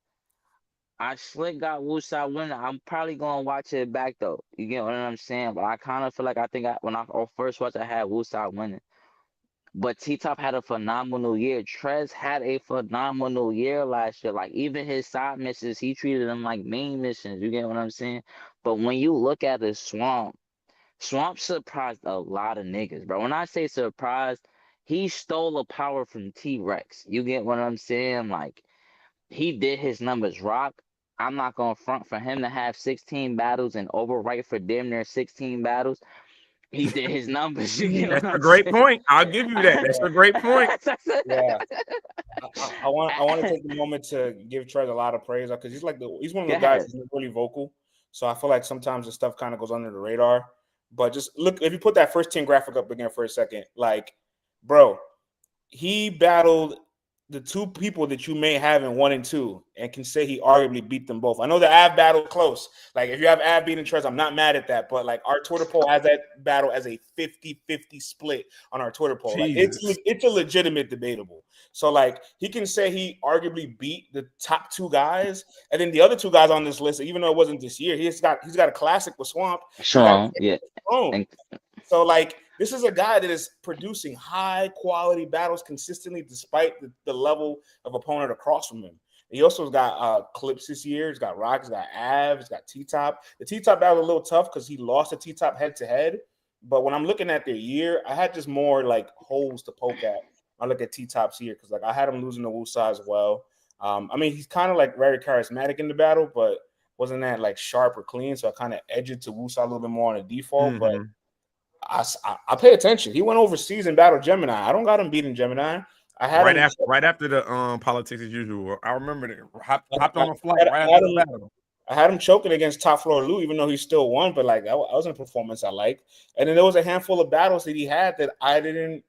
I slick got Woosah winning. I'm probably gonna watch it back though. You get what I'm saying? But I kind of feel like when I first watched, I had Woosah winning. But T-Top had a phenomenal year. Trez had a phenomenal year last year. Like even his side missions, he treated them like main missions. You get what I'm saying? But when you look at the Swamp surprised a lot of niggas, bro. When I say surprised, he stole a power from T-Rex. You get what I'm saying? Like, he did his numbers rock. I'm not going to front for him to have 16 battles and overwrite for damn near 16 battles. He did his numbers. You get That's a great point. I'll give you that. That's a great point. Yeah. I want to take the moment to give Trez a lot of praise because he's one of the guys who's really vocal. So I feel like sometimes the stuff kind of goes under the radar. But just look, if you put that first team graphic up again for a second, like, bro, he battled the 2 people that you may have in 1 and 2 and can say he arguably beat them both. I know the Av battle close. Like, if you have Av beating Trez, I'm not mad at that. But, like, our Twitter poll has that battle as a 50-50 split on our Twitter poll. Like, it's a legitimate debatable. So, like, he can say he arguably beat the top 2 guys. And then the other 2 guys on this list, even though it wasn't this year, he's got a classic with Swamp. Sure, yeah. So, like, this is a guy that is producing high-quality battles consistently despite the level of opponent across from him. He also has got clips this year. He's got Rock. He's got Av. He's got T-Top. The T-Top battle was a little tough because he lost the T-Top head-to-head. But when I'm looking at their year, I had just more, like, holes to poke at. I look at T-Top's year because, like, I had him losing to Woosah as well. I mean, he's kind of, like, very charismatic in the battle, but wasn't that, like, sharp or clean. So I kind of edged it to Woosah a little bit more on a default. But I pay attention. He went overseas and battled Gemini. I don't got him beating Gemini. I had right after the politics as usual. I remember that hopped on a flight right after the battle. I had him choking against Top Floor Lou, even though he still won. But like that wasn't a performance I liked. And then there was a handful of battles that he had that I didn't.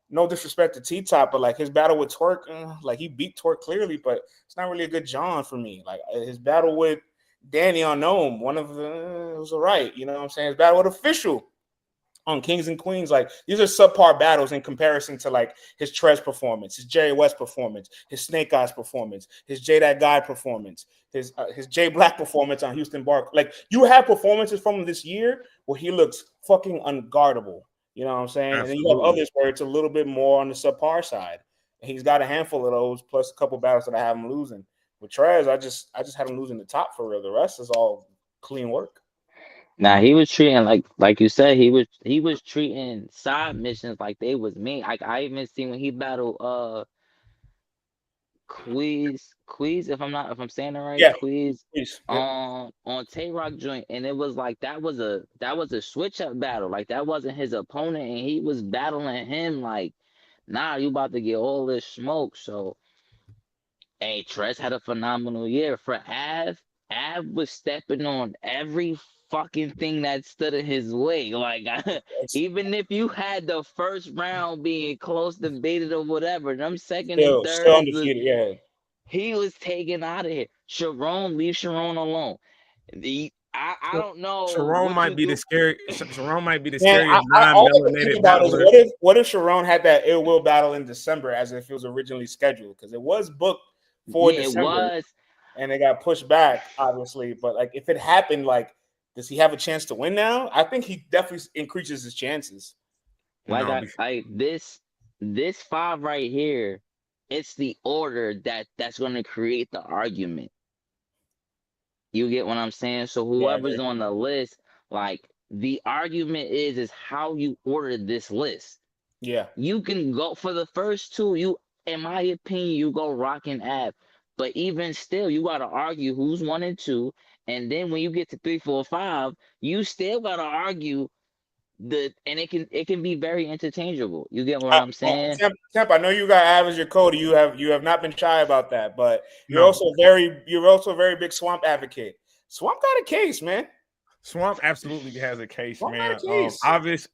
No disrespect to T-Top, but like his battle with Twerk, like he beat Twerk clearly, but it's not really a good John for me. Like his battle with Danny on Gnome, one of the it was all right. You know what I'm saying? His battle with Official on Kings and Queens, like these are subpar battles in comparison to like his Trez performance, his Jerry West performance, his Snake Eyes performance, his J That Guy performance, his J Black performance on Houston Bark. Like you have performances from him this year where he looks fucking unguardable. You know what I'm saying? Absolutely. And then you have others where it's a little bit more on the subpar side. And he's got a handful of those, plus a couple battles that I have him losing. With Trez, I just had him losing the top for real. The rest is all clean work. Now he was treating like you said, he was treating side missions like they was mean. Like I even seen when he battled Queez, if I'm saying it right, Yeah, Queez please. on Tay Rock joint, and it was like that was a switch up battle. Like that wasn't his opponent, and he was battling him like, nah, you about to get all this smoke. So hey, Trez had a phenomenal year. For Av was stepping on every fucking thing that stood in his way. Like, even if you had the first round being close debated or whatever, them second and Still third, undefeated, yeah. he was taken out of here. Sharon, leave Sharon alone. I don't know. Sharon might be the scary. Sharon might be the Man, scariest all I can think non-melanated about is battler. what if Sharon had that ill will battle in December as if it was originally scheduled, because it was booked for December. It was, and it got pushed back, obviously. But like, if it happened, like, does he have a chance to win now? I think he definitely increases his chances. Like this 5 right here. It's the order that's going to create the argument. You get what I'm saying? So whoever's on the list, like the argument is how you order this list. Yeah. You can go for the first 2. You, in my opinion, you go Rock and Ab. But even still, you gotta argue who's 1 and 2. And then when you get to 3, 4, 5, you still gotta argue and it can be very interchangeable. You get what I'm saying? Temp, I know you got Av as your COTY. You have not been shy about that, but you're also a very big Swamp advocate. Swamp got a case, man. Swamp absolutely has a case, man.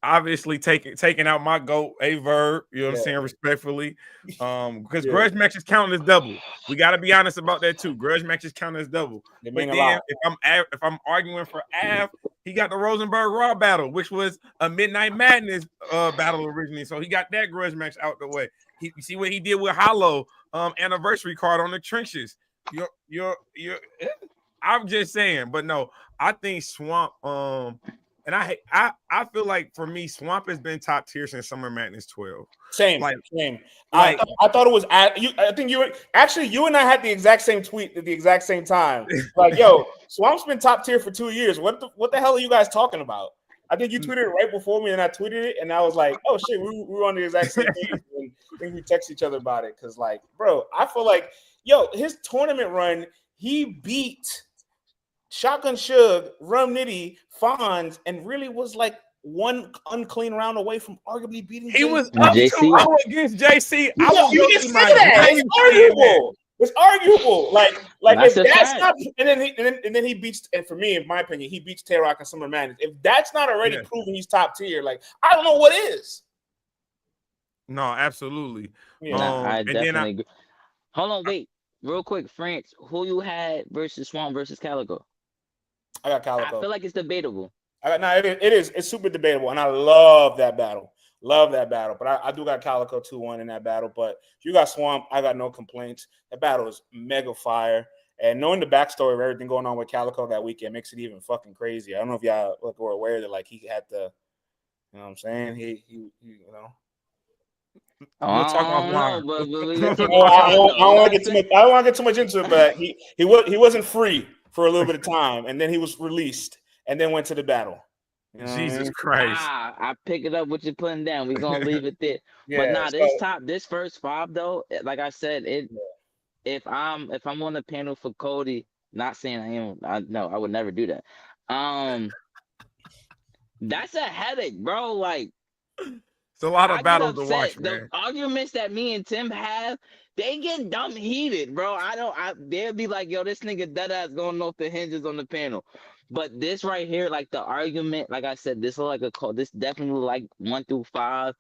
Obviously taking out my GOAT, Verb, you know what I'm saying, respectfully. Because grudge matches count as double. We got to be honest about that too. Grudge matches count as double. But then if I'm arguing for Av, he got the Rosenberg Raw battle, which was a Midnight Madness battle originally. So he got that grudge match out the way. You see what he did with Hollow anniversary card on the trenches. I'm just saying, but no, I think Swamp. And I feel like for me, Swamp has been top tier since Summer Madness 12. Same. I thought it was. I think you and I had the exact same tweet at the exact same time. Like, yo, Swamp's been top tier for 2 years. What the hell are you guys talking about? I think you tweeted it right before me, and I tweeted it, and I was like, oh shit, we were on the exact same page. And I think we text each other about it because, like, bro, I feel like, yo, his tournament run, he beat Shotgun Suge, Rum Nitty, Fonz, and really was like one unclean round away from arguably beating. He was up to against JC. You just said that. It's arguable. It's arguable. Like if that's not, and then he beats. And for me, in my opinion, he beats Tay Rock and Summer Madness. If that's not already proven he's top tier, like I don't know what is. No, absolutely. I definitely agree. Hold on, wait, real quick, France. Who you had versus Swamp versus Calico? I got Calico. I feel like it's debatable. It is. It's super debatable, and I love that battle. But I do got Calico 2-1 in that battle. But if you got Swamp, I got no complaints. That battle is mega fire. And knowing the backstory of everything going on with Calico that weekend makes it even fucking crazy. I don't know if y'all were aware that like he had to, you know what I'm saying? He you know. We'll talk offline. I don't want to get too much into it, but he wasn't free for a little bit of time, and then he was released, and then went to the battle. You know Jesus Christ! I pick it up what you're putting down. We're gonna leave it there. But this first 5 though, like I said, if I'm on the panel for COTY, not saying I would never do that. That's a headache, bro. Like It's a lot I of get battles to upset. watch, The man. arguments that me and Tim have, they get dumb heated, bro. They'll be like, yo, this nigga deadass going off the hinges on the panel. But this right here, like the argument, like I said, this is like a call. This definitely like 1 through 5.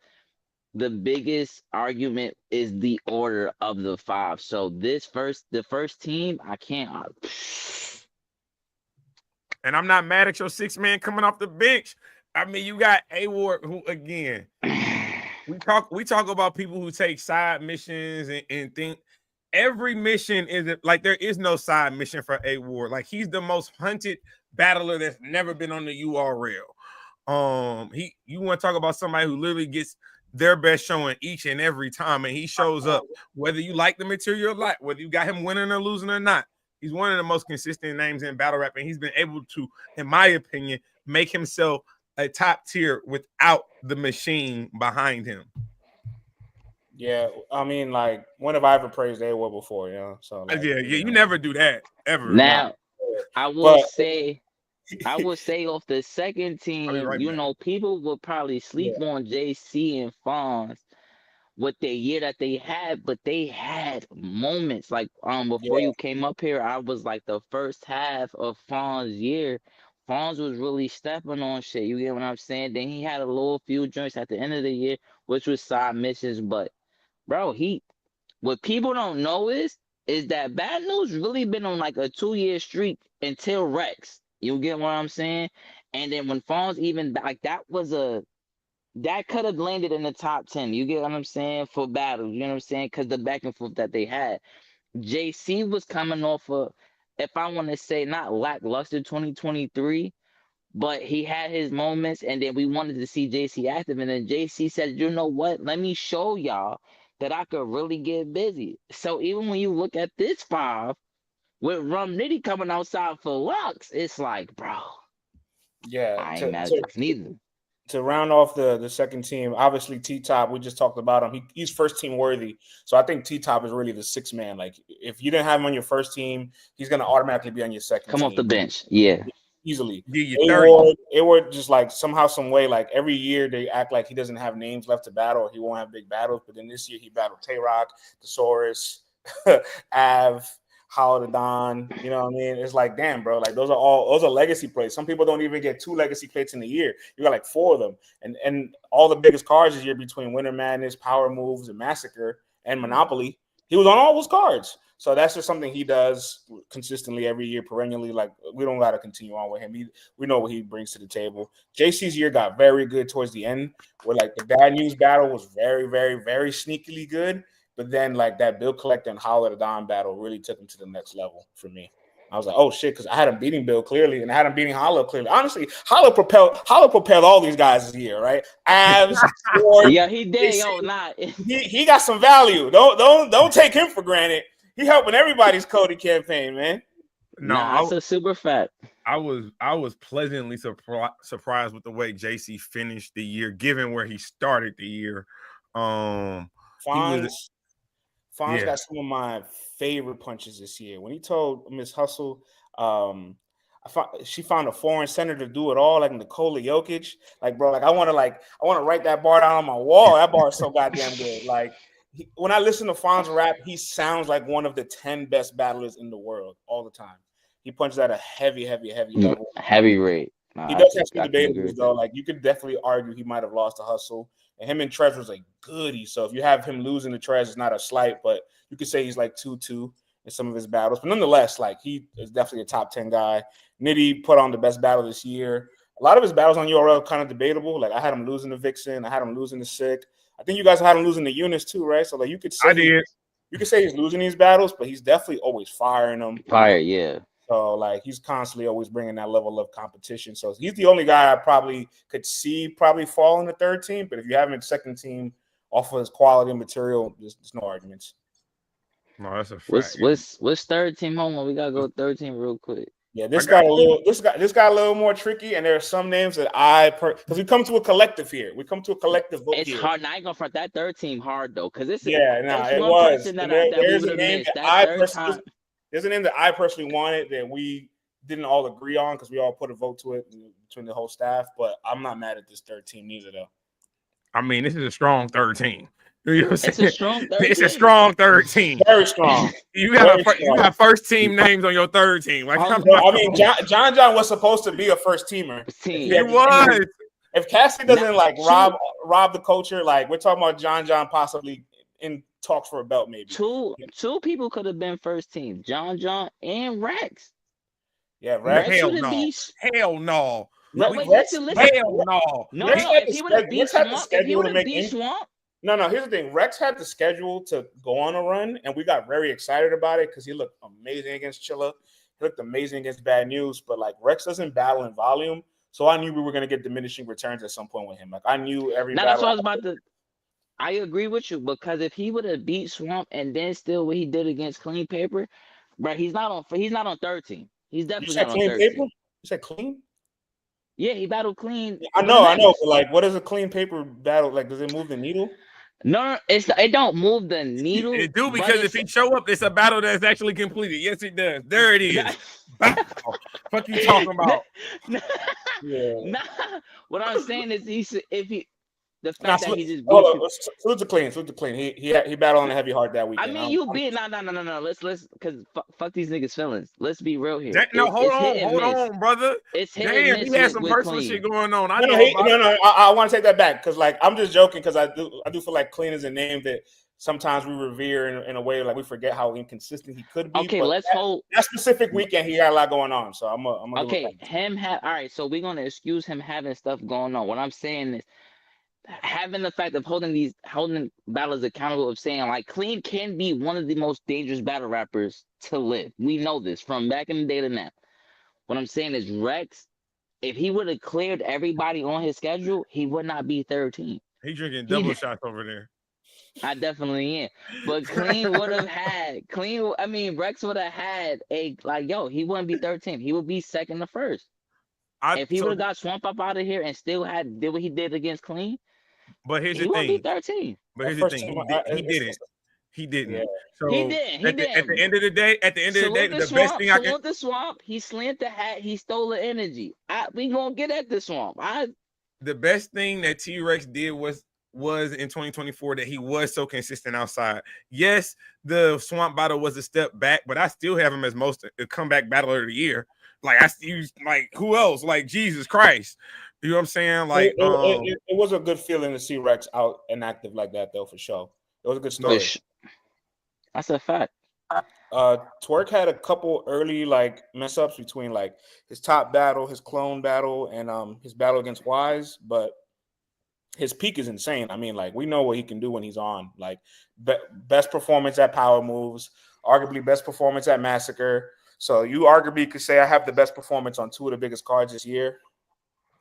The biggest argument is the order of the 5. So the first team, I can't. And I'm not mad at your 6-man coming off the bench. I mean, you got A-Ward, who again, we talk about people who take side missions and think every mission is like there is no side mission for A-Ward. Like he's the most hunted battler that's never been on the URL. You want to talk about somebody who literally gets their best showing each and every time, and he shows up whether you like the material or not, whether you got him winning or losing or not. He's one of the most consistent names in battle rap, and he's been able to, in my opinion, make himself a top tier without the machine behind him. Yeah, I mean, like, when have I ever praised A-Ward before? You know, so like, you never do that ever. Now, I will say off the second team, right you back. know, people will probably sleep on JC and Fonz with the year that they had, but they had moments like before you came up here, I was like the first half of Fonz's year. Fonz was really stepping on shit. You get what I'm saying? Then he had a little few joints at the end of the year, which was side missions. But bro, what people don't know is that Bad News really been on like a 2-year streak until Rex. You get what I'm saying? And then when Fonz even like that could have landed in the top 10. You get what I'm saying? For battles. You know what I'm saying? Because the back and forth that they had. JC was coming off of, if I want to say, not lackluster 2023, but he had his moments, and then we wanted to see JC active. And then JC said, you know what? Let me show y'all that I could really get busy. So even when you look at this 5, with Rum Nitty coming outside for Lux, it's like, bro. Yeah. I ain't mad at neither. To round off the second team, obviously T-Top, we just talked about him. He's first team worthy. So I think T-Top is really the 6th man. Like, if you didn't have him on your first team, he's going to automatically be on your second team. Come off the bench. Yeah. Easily. Yeah, A-Ward just like somehow, some way, like every year they act like he doesn't have names left to battle or he won't have big battles. But then this year he battled Tay-Rock, Thesaurus, Av, Hollow the Don, you know what I mean? It's like, damn, bro, like those are legacy plays. Some people don't even get 2 legacy plates in a year. You got like 4 of them. And all the biggest cards this year between Winter Madness, Power Moves, and Massacre and Monopoly, he was on all those cards. So that's just something he does consistently every year, perennially. Like, we don't got to continue on with him. We know what he brings to the table. JC's year got very good towards the end, where like the Bad News battle was very, very, very sneakily good. But then, like, that Bill Collector and Hollow the Don battle really took him to the next level for me. I was like, oh shit, because I had him beating Bill clearly, and I had him beating Hollow clearly. Honestly, Hollow propelled all these guys this year, right? Avs, Ford, yeah, he did. Yo, nah. He got some value. Don't take him for granted. He helping everybody's COTY campaign, man. No, that's a super fact. I was pleasantly surprised with the way JC finished the year, given where he started the year. Fonz got some of my favorite punches this year. When he told Miss Hustle, she found a foreign center to do it all, like Nikola Jokic. Like, bro, like I want to write that bar down on my wall. That bar is so goddamn good. Like, when I listen to Fonz rap, he sounds like one of the 10 best battlers in the world all the time. He punches at a heavy level. Heavy rate. He does have some debates, though. Like, you could definitely argue he might have lost to Hustle. And him and Trez was like goodie. So if you have him losing to Trez, it's not a slight, but you could say he's like 2-2 in some of his battles. But nonetheless, like, he is definitely a top 10 guy. Nitty put on the best battle this year. A lot of his battles on URL kind of debatable. Like, I had him losing to Vixen. I had him losing to Sick. I think you guys had him losing to Eunice too, right? So like, you could say you could say he's losing these battles, but he's definitely always firing them. Yeah. So like, he's constantly always bringing that level of competition. So he's the only guy I probably could see fall in the 3rd team. But if you have him in 2nd team off of his quality material, there's no arguments. No, that's a fact. What's 3rd team home? We gotta go 3rd team real quick. Yeah, this got a little more tricky, and there are some names that because we come to a collective here. We come to a collective vote. It's hard. Now I ain't gonna front that 3rd team hard though, because it was. There's a name that I personally wanted that we didn't all agree on because we all put a vote to it between the whole staff. But I'm not mad at this 3rd team neither, though. I mean, this is a strong 13. You know what I'm It's saying? a strong 13. It's a strong 13. Very strong. You got first team names on your third team. Like, I mean, John was supposed to be a first teamer. He was. If Cassie doesn't rob the culture, like we're talking about John possibly in talks for a belt, maybe. Two people could have been first team, John and Rex. Yeah, Rex. Hell no. Hell no. No, wait, listen. Hell no. No. If he would have beat Swamp, No. Here's the thing. Rex had the schedule to go on a run, and we got very excited about it because he looked amazing against Chilla. He looked amazing against Bad News, but like Rex doesn't battle in volume, so I knew we were gonna get diminishing returns at some point with him. Like I knew every. Now that's what I was about to. I agree with you because if he would have beat Swamp and then still what he did against Clean Paper, bro, he's not on 13. He's definitely not on 13. Paper? You said Clean? Yeah, he battled Clean. I know. But like, what is a Clean Paper battle? Like, does it move the needle? No, it don't move the needle. It do because if he show up, it's a battle that's actually completed. Yes, it does. There it is. Fuck you talking about? Nah. What I'm saying is the fact that he just salute to Clean. He battled on the heavy heart that weekend. I mean, you beat no. Let's because fuck these niggas' feelings. Let's be real here. Hold on, brother. It's hit Damn, and miss he had some personal Clean. shit going on. I want to take that back because like I'm just joking because I do feel like Clean is a name that sometimes we revere in a way like we forget how inconsistent he could be. Okay, let's hold that specific weekend. He had a lot going on, so I'm okay. All right. So we're gonna excuse him having stuff going on. What I'm saying is, having the fact of holding battles accountable, of saying like Clean can be one of the most dangerous battle rappers to live. We know this from back in the day to now. What I'm saying is Rex, if he would have cleared everybody on his schedule, he would not be 13. He drinking double shots over there. I definitely am. But Clean would have had Rex would have had he wouldn't be 13. He would be second to first. If he would have got Swamp up out of here and still did what he did against Clean. But here's the thing. He would be 13. But here's the thing. He didn't. Yeah. So he didn't. At the end of the day, the best thing I can. The Swamp, he slammed the hat. He stole the energy. We gonna get at the Swamp. The best thing that T-Rex did was in 2024 that he was so consistent outside. Yes, the Swamp battle was a step back, but I still have him as most comeback battler of the year. Like who else? Like Jesus Christ. You know what I'm saying? Like it was a good feeling to see Rex out and active like that, though, for sure. It was a good story. That's a fact. Twerk had a couple early like mess ups between like his top battle, his clone battle, and his battle against Wise, but his peak is insane. I mean, like we know what he can do when he's on. Like best performance at Power Moves, arguably best performance at Massacre. So you arguably could say I have the best performance on two of the biggest cards this year.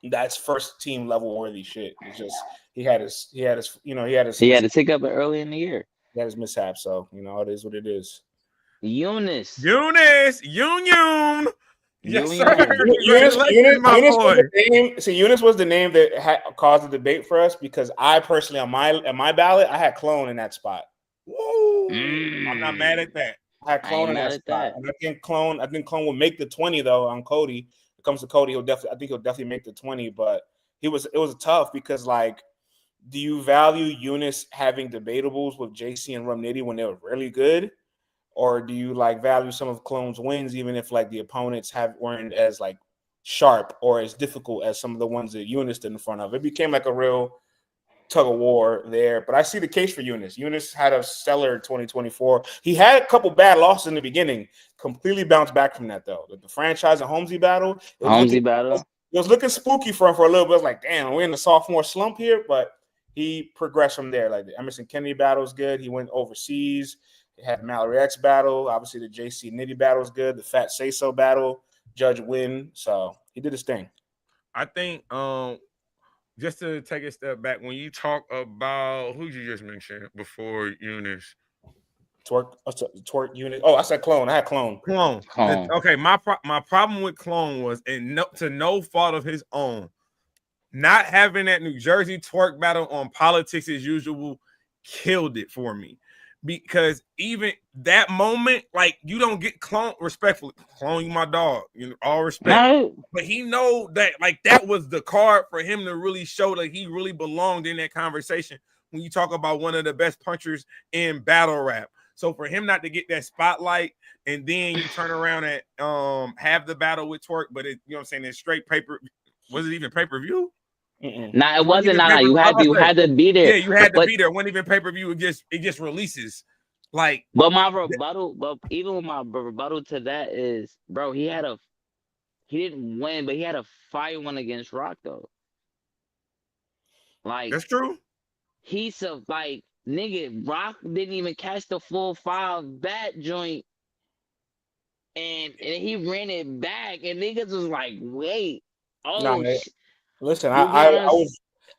That's first team level worthy shit. It's just he had to take up it early in the year. He had his mishap, so it is what it is. Eunice. Union. Yes, sir. Eunice was the name that caused the debate for us because I personally on my ballot I had Clone in that spot. Woo! I'm not mad at that. I had Clone in that spot. And I think Clone will make the 20 though on COTY. It comes to COTY, he'll definitely make the 20, but it was tough because like, do you value Eunice having debatables with JC and Rum Nitty when they were really good? Or do you like value some of Clone's wins, even if like the opponents weren't as like sharp or as difficult as some of the ones that Eunice did in front of? It became like a real tug of war there, but I see the case for Eunice. Eunice had a stellar 2024. He had a couple bad losses in the beginning, completely bounced back from that though. The franchise and Holmesy battle. It was looking spooky for him for a little bit. I was like, damn, we're in the sophomore slump here, but he progressed from there. Like the Emerson Kennedy battle is good. He went overseas. He had the Mallory X battle. Obviously, the JC Nitty battle is good. The Fat Say So battle, Judge Win. So he did his thing. I think just to take a step back, when you talk about who you just mentioned before Eunice, Twerk Eunice. Oh, I said Clone. I had Clone. Okay, my problem with Clone was, and to no fault of his own, not having that New Jersey Twerk battle on Politics as Usual killed it for me. because even that moment, like you don't get clone respectfully. Clone, you my dog, you know, all respect. No. But he know that like that was the card for him to really show that he really belonged in that conversation. When you talk about one of the best punchers in battle rap. So for him not to get that spotlight and then you turn around and have the battle with Twerk, but it, you know what I'm saying, it's straight paper. Was it even pay-per-view? Nah, it wasn't. Nah, you had to be there. Yeah, you had to be there. It wasn't even pay-per-view. It just releases. Like, but my rebuttal, but even with my rebuttal to that is, bro, he didn't win, but he had a fire one against Rock though. Like, that's true. He's like, nigga, Rock didn't even catch the full 5 bat joint, and he ran it back, and niggas was like, wait, listen, I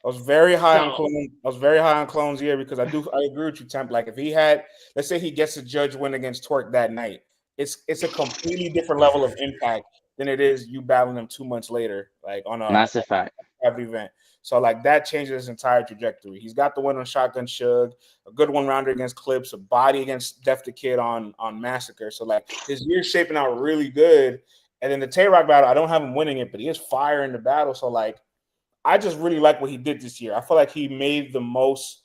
was very high on clones. I was very high on clones here because I agree with you, Temp. Like if he had, let's say he gets a judge win against Twerk that night, it's a completely different level of impact than it is you battling him 2 months later, like on that's a fact. Event. So like that changes his entire trajectory. He's got the win on Shotgun Suge, a good 1-rounder against Clips, a body against Def the Kid on Massacre. So like his year's shaping out really good. And then the Tay-Rock battle, I don't have him winning it, but he is fire in the battle. So like I just really like what he did this year. I feel like he made the most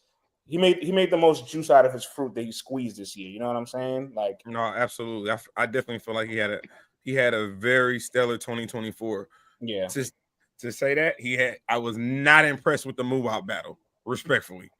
the most juice out of his fruit that he squeezed this year. You know what I'm saying? Like no, absolutely. I definitely feel like he had a very stellar 2024. Yeah. To say that I was not impressed with the move out battle. Respectfully,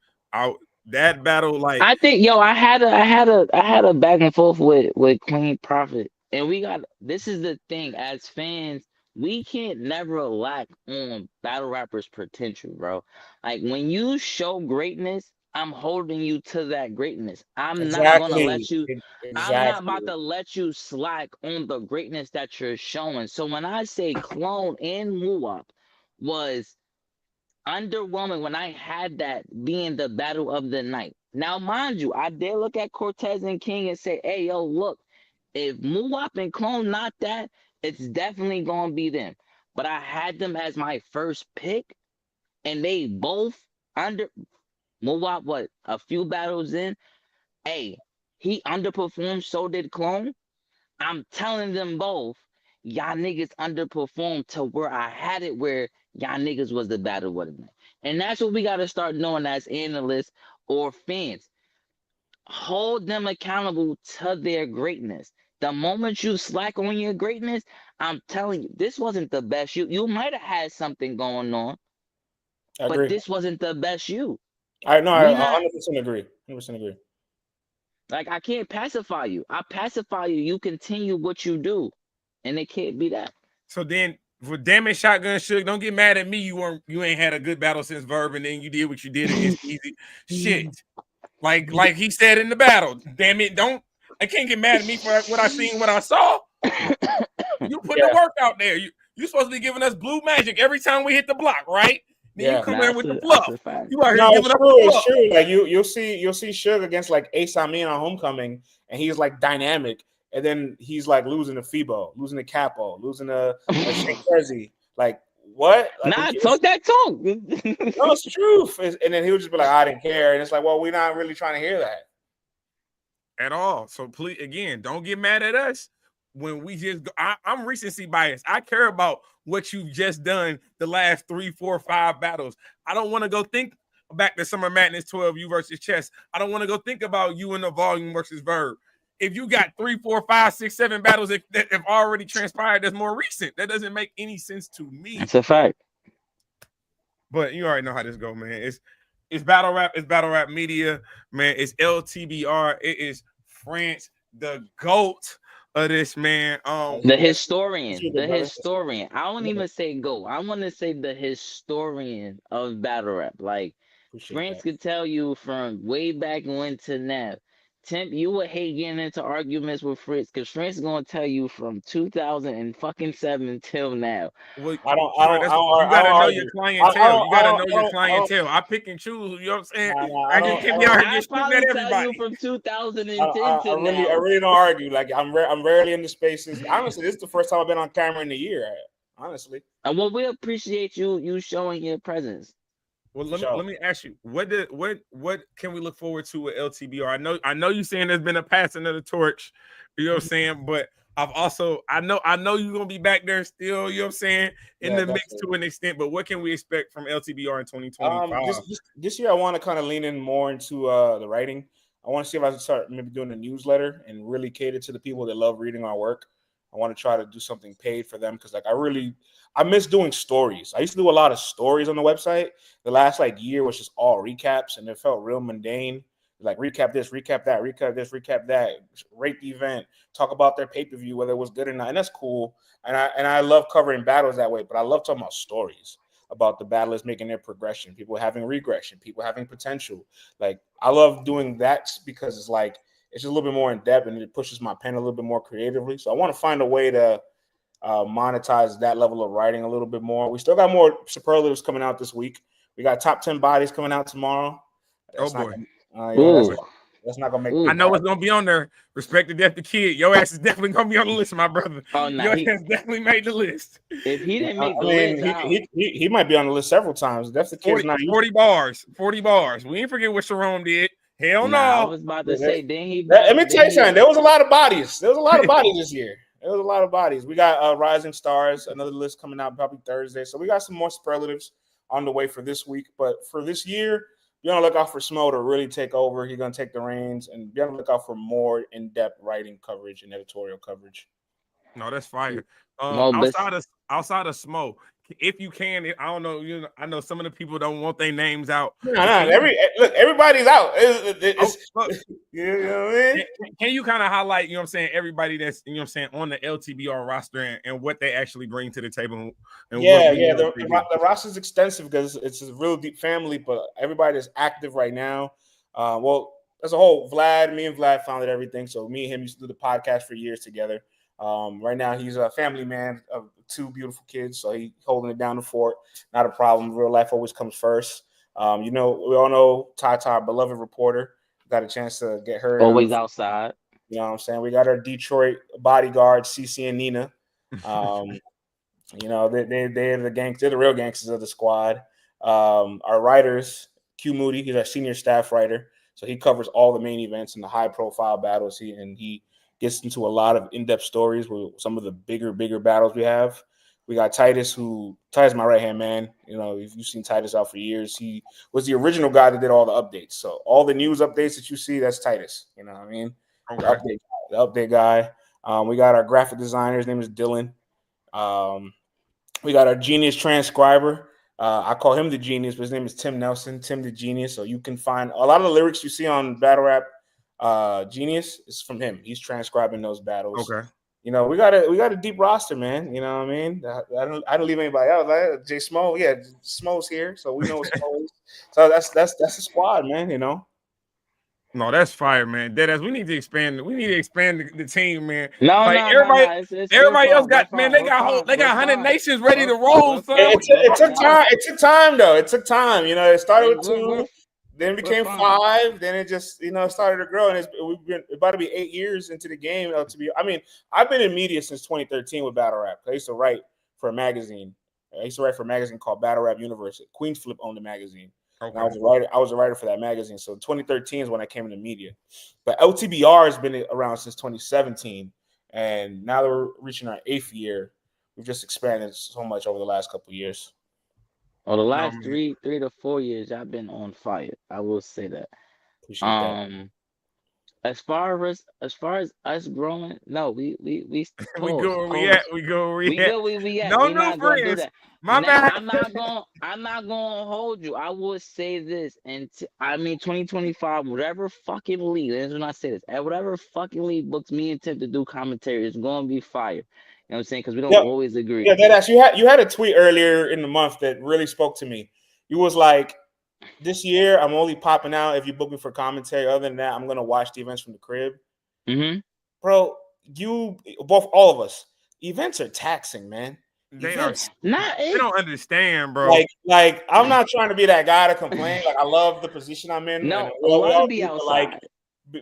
that battle, like I think, I had a back and forth with Queen Prophet, and this is the thing as fans, we can't never lack on battle rappers' potential, bro. Like when you show greatness, I'm holding you to that greatness. I'm not gonna let you. I'm not about to let you slack on the greatness that you're showing. So when I say Clone and Muwap was underwhelming when I had that being the battle of the night. Now, mind you, I did look at Cortez and King and say, hey, yo, look, if Muwap and Clone not that, it's definitely gonna be them. But I had them as my first pick, and they both Muwap, a few battles in, hey, he underperformed, so did Clone. I'm telling them both, y'all niggas underperformed to where I had it, where y'all niggas was the battle of the night. And that's what we got to start knowing as analysts or fans. Hold them accountable to their greatness. The moment you slack on your greatness, I'm telling you, this wasn't the best you. You might have had something going on, but this wasn't the best you. I 100% agree. 100% agree. Like, I can't pacify you. I pacify you. You continue what you do, and it can't be that. So then, for damn it, Shotgun Suge, don't get mad at me. You ain't had a good battle since Verb, and then you did what you did against Easy. Shit, like he said in the battle. Damn it, I can't get mad at me for what I seen, what I saw. You put the work out there. You supposed to be giving us blue magic every time we hit the block, right? Then you come in with the fluff. You are here giving up the fluff. It's true. Like you'll see Suge against like Ace Amin on Homecoming, and he's like dynamic, and then he's like losing to Fibo, losing to Capo, losing to Shake Jersey. Like what? Like, talk that talk. No, it's true. And then he would just be like, I didn't care, and it's like, well, we're not really trying to hear that at all. So please, again, don't get mad at us when we just. I'm recency biased. I care about what you've just done the last 3, 4, 5 battles. I don't want to go think back to Summer Madness 12, you versus Chess. I don't want to go think about you in the Volume versus Verb. If you got 3, 4, 5, 6, 7 battles that have already transpired, that's more recent. That doesn't make any sense to me. That's a fact. But you already know how this go, man. It's battle rap. It's battle rap media, man. It's LTBR. It is France, the GOAT of this, man. The historian. I don't even say go. I want to say the historian of battle rap. Like France could tell you from way back when to now. Temp, you would hate getting into arguments with Fritz because Fritz is gonna tell you from 2007 till now. Well, you gotta know your clientele. You gotta know your clientele. I pick and choose. You know what I'm saying? I just can't be out here just shooting at everybody. Tell you from 2010 to now. I really don't argue. Like I'm rarely in the spaces. Honestly, this is the first time I've been on camera in a year. Honestly, and well, we appreciate you showing your presence. Well, let me ask you, what can we look forward to with LTBR? I know you saying there's been a passing of the torch, you know what I'm saying, but I know you're gonna be back there still, you know what I'm saying, in the mix to an extent. But what can we expect from LTBR in 2025? This year I want to kind of lean in more into the writing. I want to see if I can start maybe doing a newsletter and really cater to the people that love reading our work. I want to try to do something paid for them because like I miss doing stories. I used to do a lot of stories on the website. The last like year was just all recaps, and it felt real mundane. Like recap this, recap that, recap this, recap that, rate the event, talk about their pay-per-view, whether it was good or not, and that's cool. And I love covering battles that way, but I love talking about stories about the battlers making their progression, people having regression, people having potential. Like I love doing that because it's like it's just a little bit more in depth and it pushes my pen a little bit more creatively. So I want to find a way to monetize that level of writing a little bit more. We still got more superlatives coming out this week. We got top 10 bodies coming out tomorrow. That's not gonna make. I know it's gonna be on there. Respect the Death the Kid. Your ass is definitely gonna be on the list, my brother. Oh, no, your ass definitely made the list. If he didn't make the list, he might be on the list several times. Death the Kid's 40 bars. 40 bars. We ain't forget what Sharon did. Hell no. I was about to say, then he. Let me tell you something. There was a lot of bodies. There was a lot of bodies this year. There was a lot of bodies. We got Rising Stars, another list coming out probably Thursday. So we got some more superlatives on the way for this week. But for this year, be on the lookout for Smo to really take over. He's going to take the reins, and be on the lookout for more in-depth writing coverage and editorial coverage. No, that's fire. Outside of Smo, if you can, I don't know. I know some of the people don't want their names out. Everybody's out. You know what I mean? Can you kind of highlight, you know what I'm saying, everybody that's, you know what I'm saying, on the LTBR roster and what they actually bring to the table? And the roster is extensive because it's a real deep family, but everybody that's active right now. As a whole, me and Vlad founded everything. So me and him used to do the podcast for years together. Right now he's a family man of 2 beautiful kids, so he's holding it down the fort. Not a problem. Real life always comes first. We all know Tata, our beloved reporter, got a chance to get her always outside. You know what I'm saying? We got our Detroit bodyguard, CC and Nina. They're the gangs. They're the real gangsters of the squad. Our writers, Q Moody, he's our senior staff writer, so he covers all the main events and the high-profile battles. He gets into a lot of in-depth stories with some of the bigger battles we have. We got Titus, Titus my right-hand man. If you've seen Titus out for years, he was the original guy that did all the updates. So all the news updates that you see, that's Titus. You know what I mean? Okay. The update guy. We got our graphic designer. His name is Dylan. We got our genius transcriber. I call him the genius, but his name is Tim Nelson, Tim the Genius. So you can find a lot of the lyrics you see on Battlerap Genius is from him. He's transcribing those battles. Okay. We got a deep roster, man. You know what I mean? I don't leave anybody out. Like JSMO, Smo's here, so we know what Smo is. So that's a squad, man. No, that's fire, man. Deadass, we need to expand. We need to expand the team, man. Everybody else got, man. They got 100 nations ready to roll. It took time. It took time, though. It took time. It started with 2. Then it became 5. Then it just, started to grow. And we've been about to be 8 years into the game. I've been in media since 2013 with Battlerap. I used to write for a magazine. Called Battlerap Universe. Queens Flip owned the magazine. Okay. And I was a writer for that magazine. So 2013 is when I came into media. But LTBR has been around since 2017. And now that we're reaching our 8th year, we've just expanded so much over the last couple of years. The last 3 to 4 years, I've been on fire. I will say that. Appreciate that. As far as us growing, no, we we go where we at. We at. No friends. My bad. I'm not gonna hold you. I will say this, and 2025, whatever fucking league. That's when I say this. At whatever fucking league books me and Tim to do commentary, it's gonna be fire. You know what I'm saying? Because we don't always agree. Yeah, that's you had a tweet earlier in the month that really spoke to me. You was like, this year I'm only popping out if you book me for commentary. Other than that, I'm gonna watch the events from the crib. Mm-hmm. Bro, all of us, events are taxing, man. They don't understand, bro. Like I'm not trying to be that guy to complain. Like I love the position I'm in. No, I want to be outside.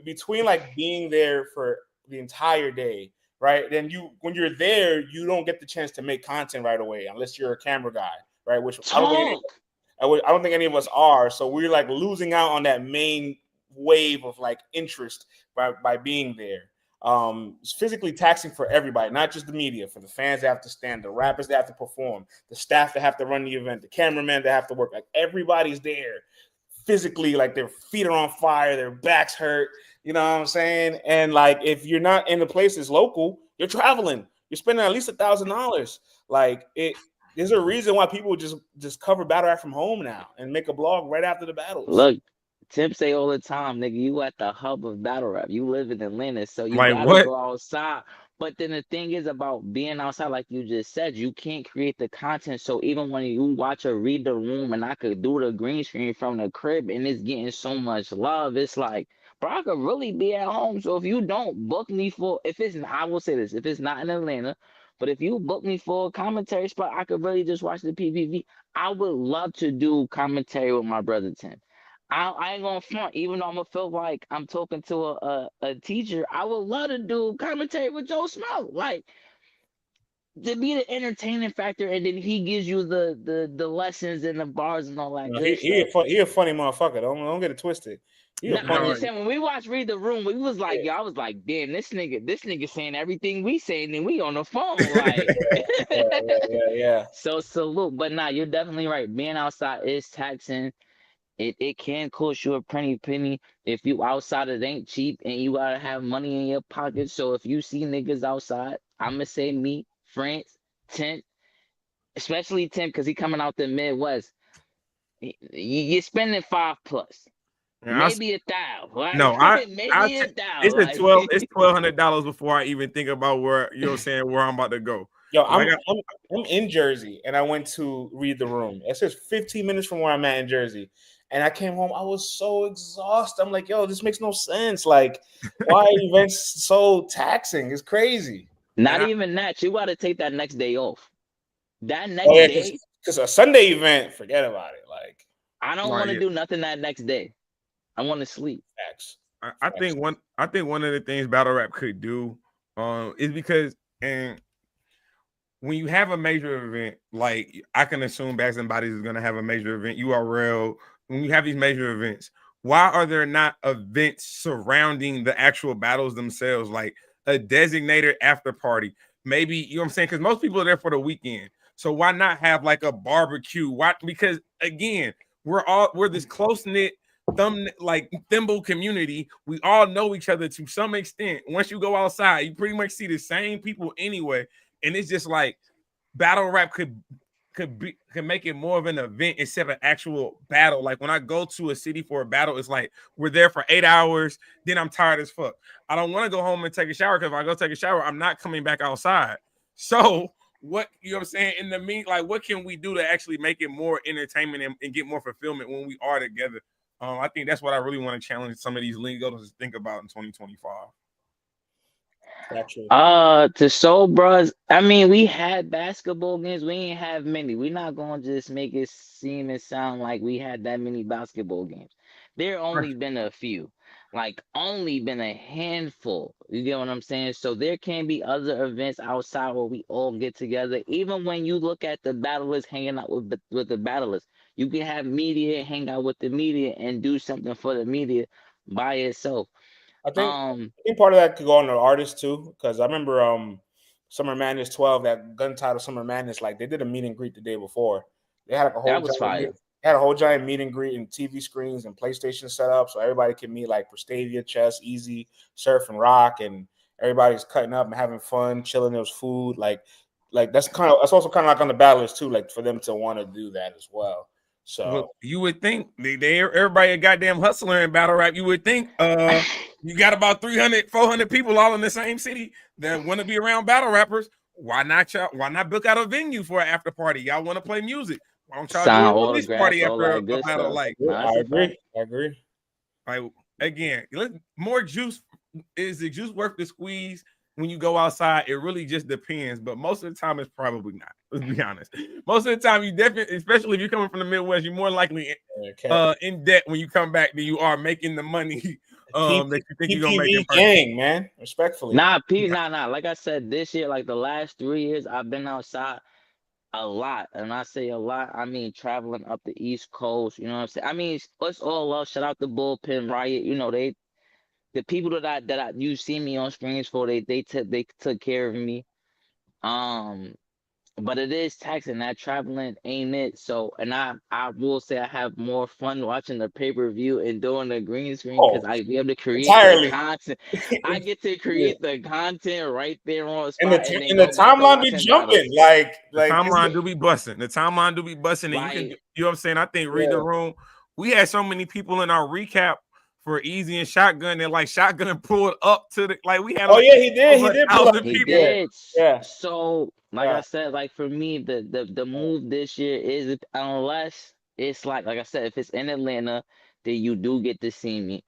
Between being there for the entire day. Right, then when you're there, you don't get the chance to make content right away unless you're a camera guy, right? Which I don't think any of us are. So we're like losing out on that main wave of like interest by being there. It's physically taxing for everybody, not just the media. For the fans that have to stand, the rappers that have to perform, the staff that have to run the event, the cameramen that have to work. Like everybody's there physically, like their feet are on fire, their backs hurt. You know what I'm saying? And like if you're not in the place that's local, you're traveling. You're spending at least $1,000. Like it. There's a reason why people just cover battle rap from home now and make a blog right after the battles. Look, Tim say all the time, nigga, you at the hub of battle rap. You live in Atlanta, so you Like gotta what? go outside. But then the thing is about being outside, like you just said, you can't create the content. So even when you watch or read the room, and I could do the green screen from the crib, and it's getting so much love, it's like, bro, I could really be at home. So if you don't book me for, if it's, I will say this, if it's not in Atlanta, but if you book me for a commentary spot, I could really just watch the PPV. I would love to do commentary with my brother Tim. I ain't gonna front, even though I'm gonna feel like I'm talking to a teacher. I would love to do commentary with Joe Smo, like to be the entertaining factor, and then he gives you the lessons and the bars and all that good stuff. He a funny motherfucker. Don't get it twisted. No, I'm just saying when we watched Read the Room, we was like, I was like, damn, this nigga saying everything we saying, and we on the phone, like. yeah. So salute, but nah, you're definitely right. Being outside is taxing. It can cost you a pretty penny. If you outside, it ain't cheap, and you gotta have money in your pocket. So if you see niggas outside, I'ma say me, France, Tim, especially Tim, because he coming out the Midwest. You're spending $5+, maybe $1,000. Right? No, maybe $1,000. It's $1,200 before I even think about where where I'm about to go. Yo, I'm in Jersey, and I went to Read the Room. It's just 15 minutes from where I'm at in Jersey. And I came home, I was so exhausted. I'm like, yo, this makes no sense. Like, why are events so taxing? It's crazy. Not even that. You got to take that next day off. That next day. Because a Sunday event, forget about it. Like, I don't want to do nothing that next day. I want to sleep. Facts. I think one of the things battle rap could do is because when you have a major event, like I can assume Bags and Bodies is going to have a major event, URL. When you have these major events, why are there not events surrounding the actual battles themselves, like a designated after party? Maybe, you know what I'm saying? Because most people are there for the weekend. So why not have like a barbecue? Why? Because again, we're this close-knit thimble community. We all know each other to some extent. Once you go outside, you pretty much see the same people anyway. And it's just like battle rap could make it more of an event instead of an actual battle. Like when I go to a city for a battle, it's like we're there for 8 hours, then I'm tired as fuck. I don't want to go home and take a shower, because if I go take a shower, I'm not coming back outside. So what, you know what I'm saying? In the mean, like, what can we do to actually make it more entertainment and get more fulfillment when we are together? I think that's what I really want to challenge some of these lingos to think about in 2025. To Soul Bros, I mean, we had basketball games. We ain't have many. We're not gonna just make it seem and sound like we had that many basketball games. There only been a few, like only been a handful. You get what I'm saying? So there can be other events outside where we all get together. Even when you look at the battlers hanging out with the battlers, you can have media hang out with the media and do something for the media by itself. I think part of that could go on the artists too, because I remember Summer Madness 12, that gun title Summer Madness, like they did a meet and greet the day before. They had like a whole giant meet and greet and TV screens and PlayStation set up, so everybody can meet, like Prestavia, Chess, Easy, Surf, and Rock, and everybody's cutting up and having fun, chilling. There was food, like that's also kind of like on the battlers too, like for them to want to do that as well. So you would think everybody a goddamn hustler in battle rap. You would think you got about 300, 400 people all in the same city that want to be around battle rappers. Why not book out a venue for an after party? Y'all want to play music? Why don't y'all do a release party after a battle? Like, I agree. Like, again, more juice. Is the juice worth the squeeze? When you go outside, it really just depends. But most of the time, it's probably not. Let's be honest. Most of the time, you definitely, especially if you're coming from the Midwest, you're more likely in debt when you come back than you are making the money that you think you're gonna make. In gang, man. Respectfully. Nah. Like I said, this year, like the last 3 years, I've been outside. a lot, and I say a lot, I mean traveling up the East Coast. You know what I'm saying? I mean, it's all love. Shout out the Bullpen Riot. You know, the people that you see me on screens for, they took care of me. Um, but it is taxing. That traveling ain't it. So, and I will say I have more fun watching the pay-per-view and doing the green screen because Oh, I be able to create the entirely. content. I get to Yeah. create the content right there on the And spot, and then the go back to timeline be watching battles. jumping like The timeline do be busting. The timeline do be busting, and you can, Right. you know what I'm saying. I think read the room. We had so many people in our recap for Easy and Shotgun, and like Shotgun pulled up to the like we had. Oh like yeah, he did pull up. 1,000 He people. did. Yeah. So, like I said, like for me, the move this year is unless it's like I said, if it's in Atlanta, then you do get to see me.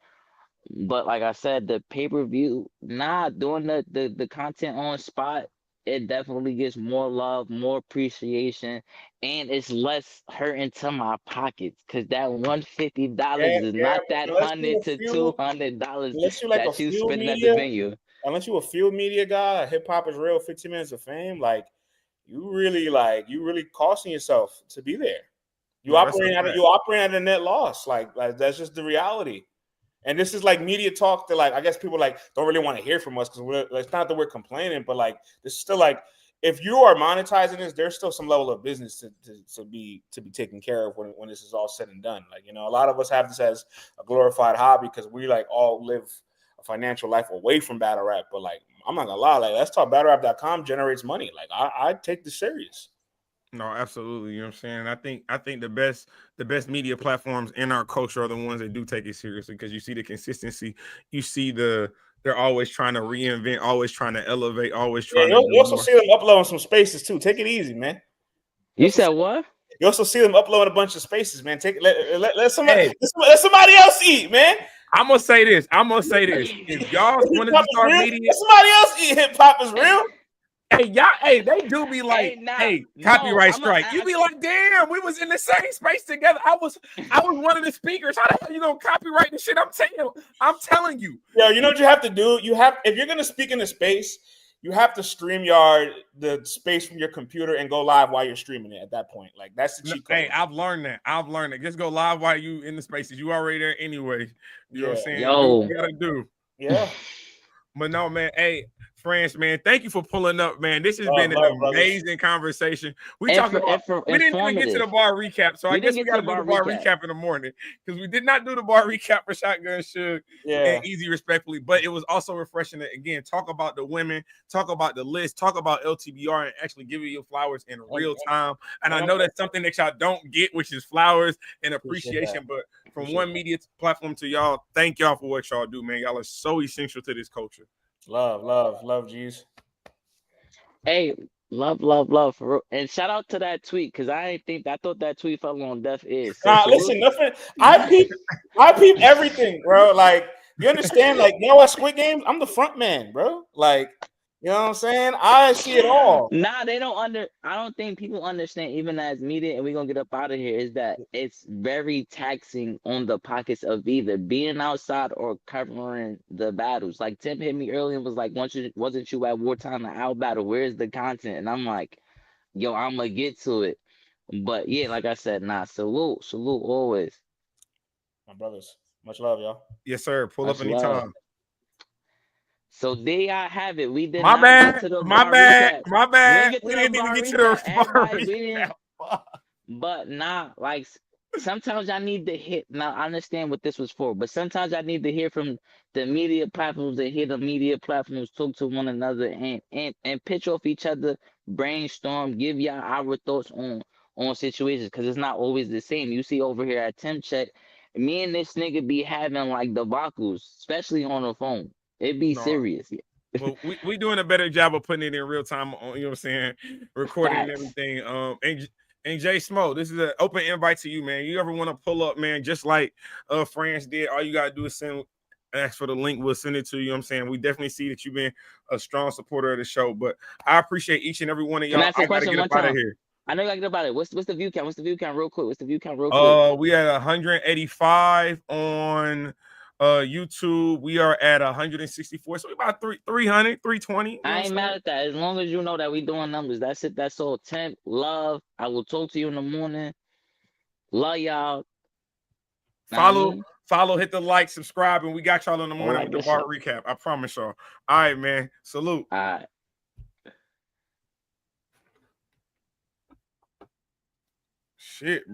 But like I said, the pay-per-view, doing the content on spot, it definitely gets more love, more appreciation, and it's less hurting to my pockets. Cause that $150 is not that $100 to $200 unless you like a that you field spending at the media, venue. unless you a field media guy, hip hop is real, 15 minutes of fame, like you really costing yourself to be there. You operating at a net loss. Like that's just the reality. And this is like media talk that like I guess people like don't really want to hear from us because it's not that we're complaining, but like this is still like if you are monetizing this, there's still some level of business to be taken care of when this is all said and done. Like, you know, a lot of us have this as a glorified hobby because we like all live a financial life away from battle rap. But like I'm not gonna lie, like let's talk battlerap.com generates money. Like I take this serious. No, absolutely. You know what I'm saying? I think the best media platforms in our culture are the ones that do take it seriously because you see the consistency. You see they're always trying to reinvent, always trying to elevate, always trying to You also see them uploading some spaces too. Take it easy, man. You said what? You also see them uploading a bunch of spaces, man. Let somebody else eat, man. I'm gonna say this. If y'all wanted to start media, let somebody else eat. Hip hop is real. Hey, y'all, they do be like, copyright strike. You be like, damn, we was in the same space together. I was one of the speakers. How the hell you gonna copyright the shit? I'm telling you. Yo, you know what you have to do? If you're gonna speak in a space, you have to StreamYard the space from your computer and go live while you're streaming it at that point. Like that's the cheat code. Hey, I've learned that. Just go live while you in the spaces. You already there anyway. You know what I'm saying? Yo. Do what you gotta do. Yeah. But no, man. Hey, France, man, thank you for pulling up, man. This has been an amazing conversation. We didn't even get to the bar recap, so I guess we got to do the bar recap in the morning because we did not do the bar recap for Shotgun Suge and Easy respectfully. But it was also refreshing to again talk about the women, talk about the list, talk about LTBR, and actually give you your flowers in real time. And I know that's something that y'all don't get, which is flowers and appreciation. But from one media platform to y'all, thank y'all for what y'all do, man. Y'all are so essential to this culture. Love, G's. Hey, love for real. And shout out to that tweet because I thought that tweet fell on deaf ears. So listen, nothing. I peep everything, bro. Like you understand? Like you know what? Squid Games. I'm the front man, bro. Like you know what I'm saying? I see it all. They don't I don't think people understand, even as media, and we're gonna get up out of here, is that it's very taxing on the pockets of either being outside or covering the battles. Like Tim hit me earlier and was like, wasn't you at Wartime the Out battle? Where's the content? And I'm like, yo, I'm gonna get to it. But yeah, like I said, salute always. My brothers. Much love, y'all. Yes, sir. Pull up anytime. So there y'all have it. We did my not bad. get to the My bar bad. recap. My bad. We didn't even get to the bar recap. But like sometimes I need to hit. Now I understand what this was for, but sometimes I need to hear from the media platforms and hear the media platforms talk to one another and pitch off each other, brainstorm, give y'all our thoughts on situations because it's not always the same. You see over here at Tim Check, me and this nigga be having like debacles, especially on the phone. It be serious. Well, we doing a better job of putting it in real time on, you know what I'm saying, recording and everything. And JSMO, this is an open invite to you, man. You ever want to pull up, man, just like France did, all you gotta do is ask for the link, we'll send it to you. You know what I'm saying? We definitely see that you've been a strong supporter of the show, but I appreciate each and every one of y'all. I gotta get up out of here. I know you gotta get up out of it. What's the view count? Real quick? We had 185 on YouTube, we are at 164. So about 300, 320. I ain't mad at that. As long as you know that we doing numbers. That's it. That's all. Temp, love. I will talk to you in the morning. Love y'all. Follow, hit the like, subscribe, and we got y'all in the morning with the bar recap. I promise y'all. All right, man. Salute. All right. Shit, bro.